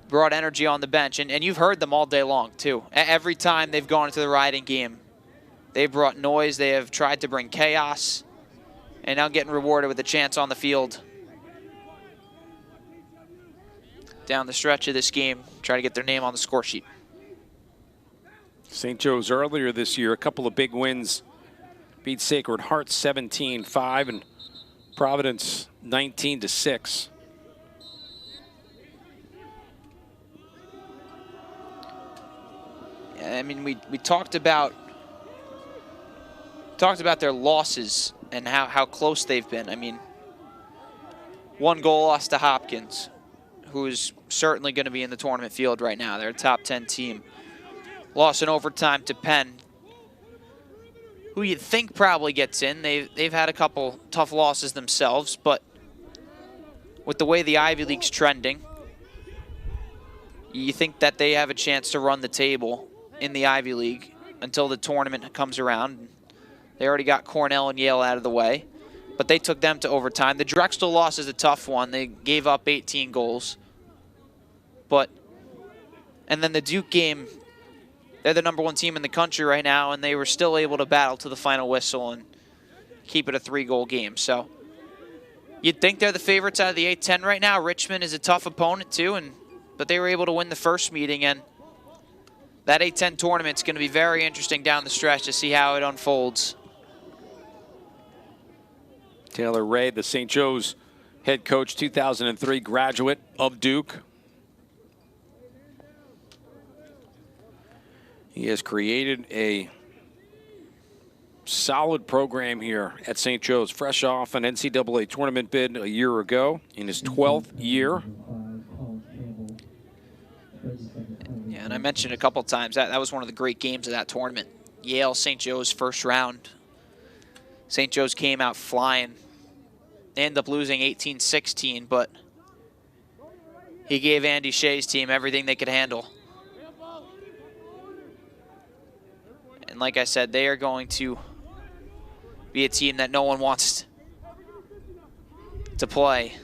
brought energy on the bench. And you've heard them all day long, too. Every time they've gone into the riding game, they've brought noise. They have tried to bring chaos. And now getting rewarded with a chance on the field. Down the stretch of this game, try to get their name on the score sheet. St. Joe's earlier this year, a couple of big wins. Beat Sacred Heart 17-5 and Providence 19-6. I mean, we talked about their losses and how close they've been. I mean, 1 goal loss to Hopkins, who is certainly going to be in the tournament field right now. They're a top 10 team. Loss in overtime to Penn, who you'd think probably gets in. They've had a couple tough losses themselves, but with the way the Ivy League's trending, you think that they have a chance to run the table in the Ivy League. until the tournament comes around. They already got Cornell and Yale out of the way, but they took them to overtime. The Drexel loss is a tough one. They gave up 18 goals. And then the Duke game, they're the #1 team in the country right now, and they were still able to battle to the final whistle and keep it a 3-goal game. So you'd think they're the favorites out of the A-10 right now. Richmond is a tough opponent too, but they were able to win the first meeting, and that A-10 tournament's going to be very interesting down the stretch to see how it unfolds. Taylor Ray, the St. Joe's head coach, 2003 graduate of Duke. He has created a solid program here at St. Joe's, fresh off an NCAA tournament bid a year ago in his 12th year. Yeah, and I mentioned a couple times that was one of the great games of that tournament. Yale, St. Joe's first round. St. Joe's came out flying. They ended up losing 18-16, but he gave Andy Shea's team everything they could handle. And like I said, they are going to be a team that no one wants to play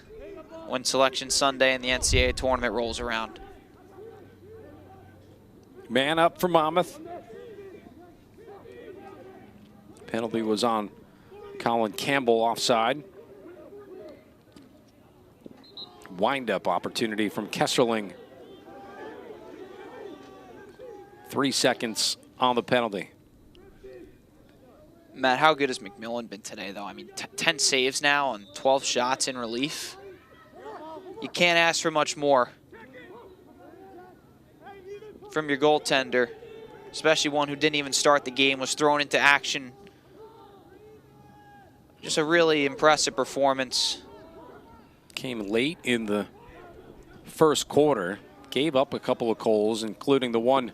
when Selection Sunday and the NCAA tournament rolls around. Man up for Monmouth. Penalty was on Colin Campbell offside. Wind-up opportunity from Kesserling. 3 seconds on the penalty. Matt, how good has McMillan been today, though? I mean, 10 saves now on 12 shots in relief. You can't ask for much more from your goaltender, especially one who didn't even start the game, was thrown into action. Just a really impressive performance. Came late in the first quarter, gave up a couple of goals, including the one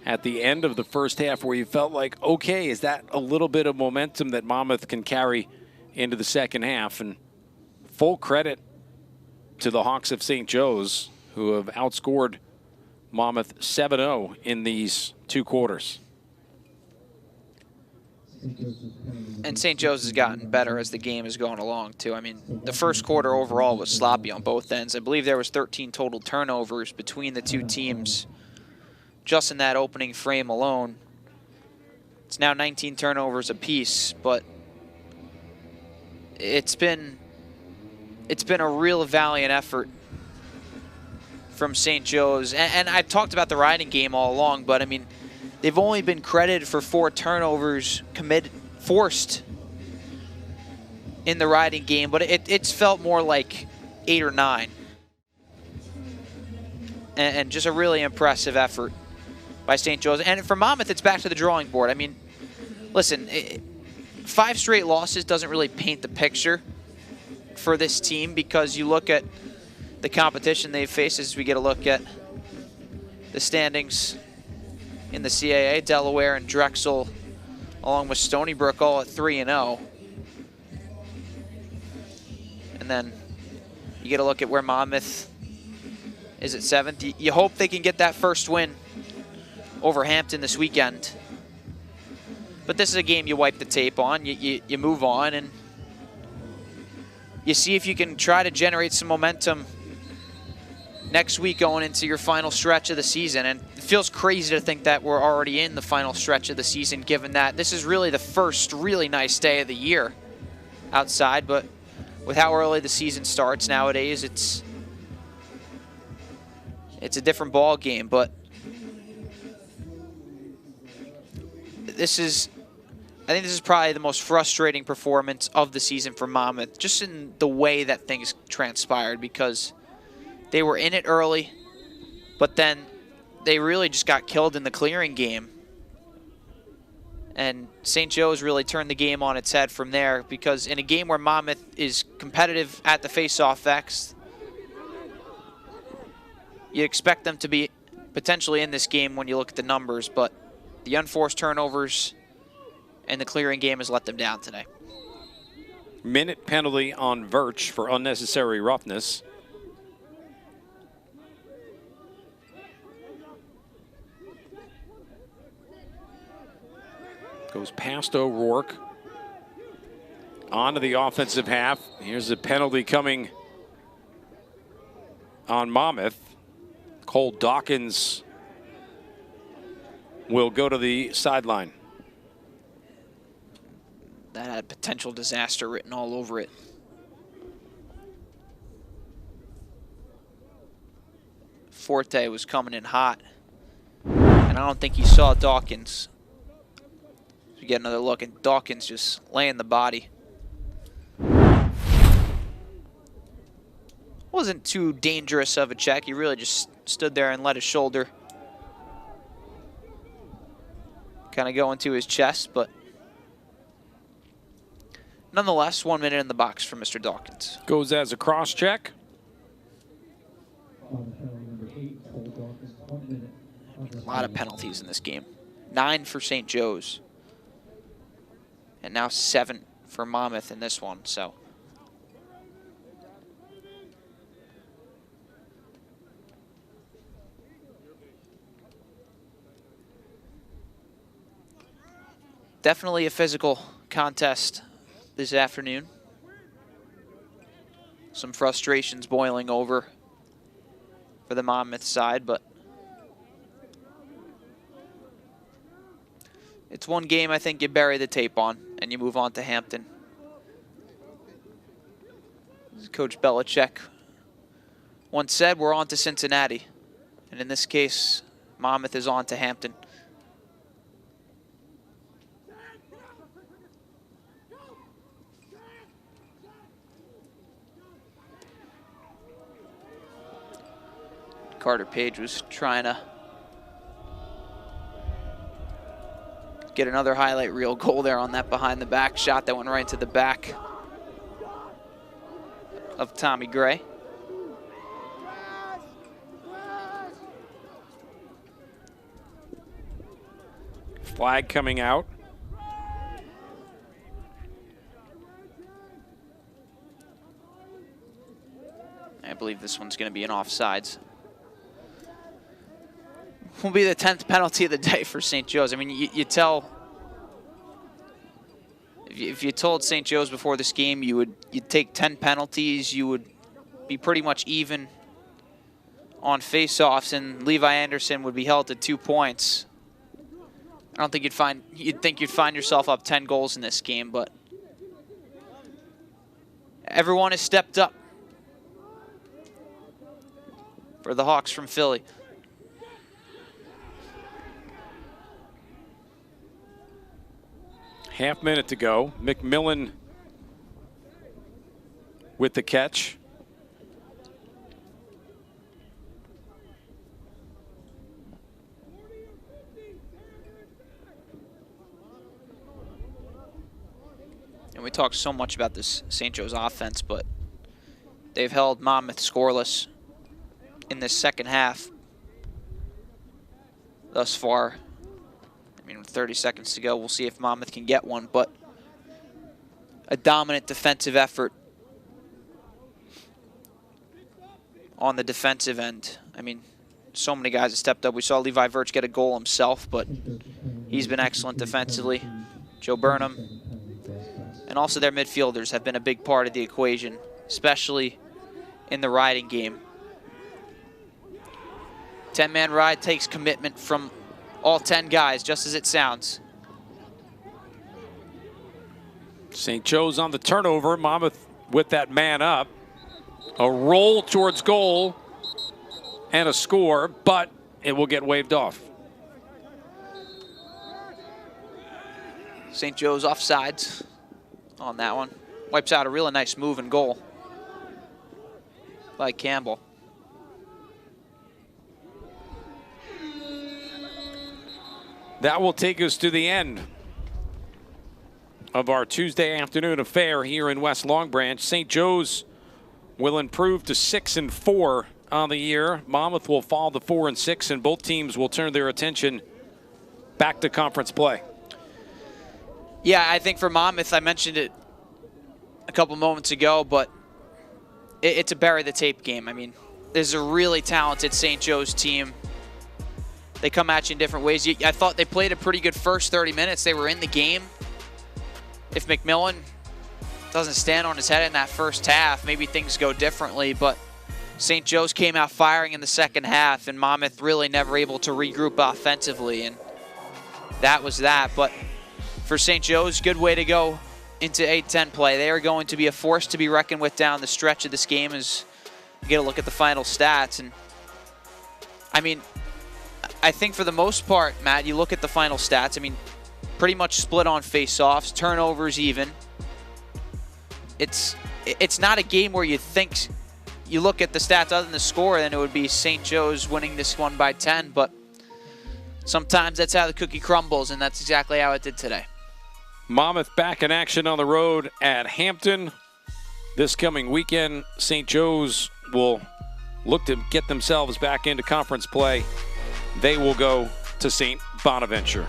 at the end of the first half where you felt like, okay, is that a little bit of momentum that Monmouth can carry into the second half? And full credit to the Hawks of St. Joe's, who have outscored Monmouth 7-0 in these 2 quarters. And St. Joe's has gotten better as the game is going along, too. I mean, the first quarter overall was sloppy on both ends. I believe there was 13 total turnovers between the two teams just in that opening frame alone. It's now 19 turnovers apiece, but it's been a real valiant effort from St. Joe's. And I've talked about the riding game all along, but I mean, they've only been credited for 4 turnovers forced in the riding game, but it's felt more like 8 or 9. And just a really impressive effort by St. Joe's. And for Monmouth, it's back to the drawing board. I mean, listen, 5 straight losses doesn't really paint the picture for this team, because you look at the competition they've faced as we get a look at the standings in the CAA. Delaware and Drexel, along with Stony Brook, all at 3-0. And then you get a look at where Monmouth is at 7th. You hope they can get that first win over Hampton this weekend. But this is a game you wipe the tape on. You move on, and you see if you can try to generate some momentum next week going into your final stretch of the season. And it feels crazy to think that we're already in the final stretch of the season, given that this is really the first really nice day of the year outside. But with how early the season starts nowadays, it's a different ball game. But I think this is probably the most frustrating performance of the season for Monmouth, just in the way that things transpired, because they were in it early, but then they really just got killed in the clearing game. And St. Joe's really turned the game on its head from there, because in a game where Monmouth is competitive at the face-off X, you expect them to be potentially in this game when you look at the numbers, but the unforced turnovers and the clearing game has let them down today. Minute penalty on Virch for unnecessary roughness. Goes past O'Rourke. Onto the offensive half. Here's a penalty coming on Monmouth. Cole Dawkins will go to the sideline. That had potential disaster written all over it. Forte was coming in hot, and I don't think he saw Dawkins. We get another look, and Dawkins just laying the body. Wasn't too dangerous of a check. He really just stood there and let his shoulder kind of go into his chest, but nonetheless, 1 minute in the box for Mr. Dawkins. Goes as a cross check. A lot of penalties in this game. 9 for St. Joe's. And now 7 for Monmouth in this one, so. Definitely a physical contest this afternoon. Some frustrations boiling over for the Monmouth side, but it's one game I think you bury the tape on and you move on to Hampton. As Coach Belichick once said, we're on to Cincinnati. And in this case, Monmouth is on to Hampton. Carter Page was trying to get another highlight reel goal there on that behind the back shot that went right to the back of Tommy Gray. Flag coming out. I believe this one's going to be an offsides. Will be the 10th penalty of the day for St. Joe's. I mean, you tell, if you told St. Joe's before this game you'd take 10 penalties, you would be pretty much even on face-offs, and Levi Anderson would be held to 2 points. I don't think you'd think you'd find yourself up 10 goals in this game, but everyone has stepped up for the Hawks from Philly. Half minute to go. McMillan with the catch. And we talk so much about this St. Joe's offense, but they've held Monmouth scoreless in this second half thus far. I mean, with 30 seconds to go, we'll see if Monmouth can get one, but a dominant defensive effort on the defensive end. I mean, so many guys have stepped up. We saw Levi Virch get a goal himself, but he's been excellent defensively. Joe Burnham and also their midfielders have been a big part of the equation, especially in the riding game. 10-man ride takes commitment from all 10 guys, just as it sounds. St. Joe's on the turnover. Monmouth with that man up. A roll towards goal and a score, but it will get waved off. St. Joe's offsides on that one. Wipes out a really nice move and goal by Campbell. That will take us to the end of our Tuesday afternoon affair here in West Long Branch. St. Joe's will improve to 6-4 on the year. Monmouth will fall to 4-6, and both teams will turn their attention back to conference play. Yeah, I think for Monmouth, I mentioned it a couple moments ago, but it's a bury the tape game. I mean, there's a really talented St. Joe's team they come at you in different ways. I thought they played a pretty good first 30 minutes. They were in the game. If McMillan doesn't stand on his head in that first half, maybe things go differently, but St. Joe's came out firing in the second half, and Monmouth really never able to regroup offensively, and that was that. But for St. Joe's, good way to go into A-10 play. They are going to be a force to be reckoned with down the stretch of this game as you get a look at the final stats. And I mean, I think for the most part, Matt, you look at the final stats, I mean, pretty much split on face-offs, turnovers even. It's not a game where you think, you look at the stats other than the score, then it would be St. Joe's winning this one by 10, but sometimes that's how the cookie crumbles, and that's exactly how it did today. Monmouth back in action on the road at Hampton this coming weekend. St. Joe's will look to get themselves back into conference play. They will go to St. Bonaventure.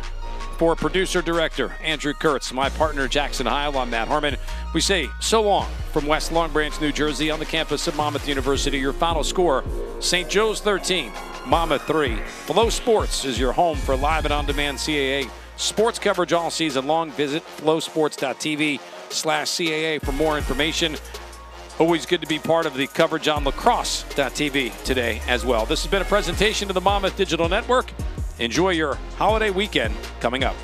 For producer-director Andrew Kurtz, my partner Jackson Heil, I'm Matt Harmon. We say so long from West Long Branch, New Jersey, on the campus of Monmouth University. Your final score, St. Joe's 13, Monmouth 3. Flow Sports is your home for live and on-demand CAA sports coverage all season long. Visit flowsports.tv/CAA for more information. Always good to be part of the coverage on Lacrosse.tv today as well. This has been a presentation of the Monmouth Digital Network. Enjoy your holiday weekend coming up.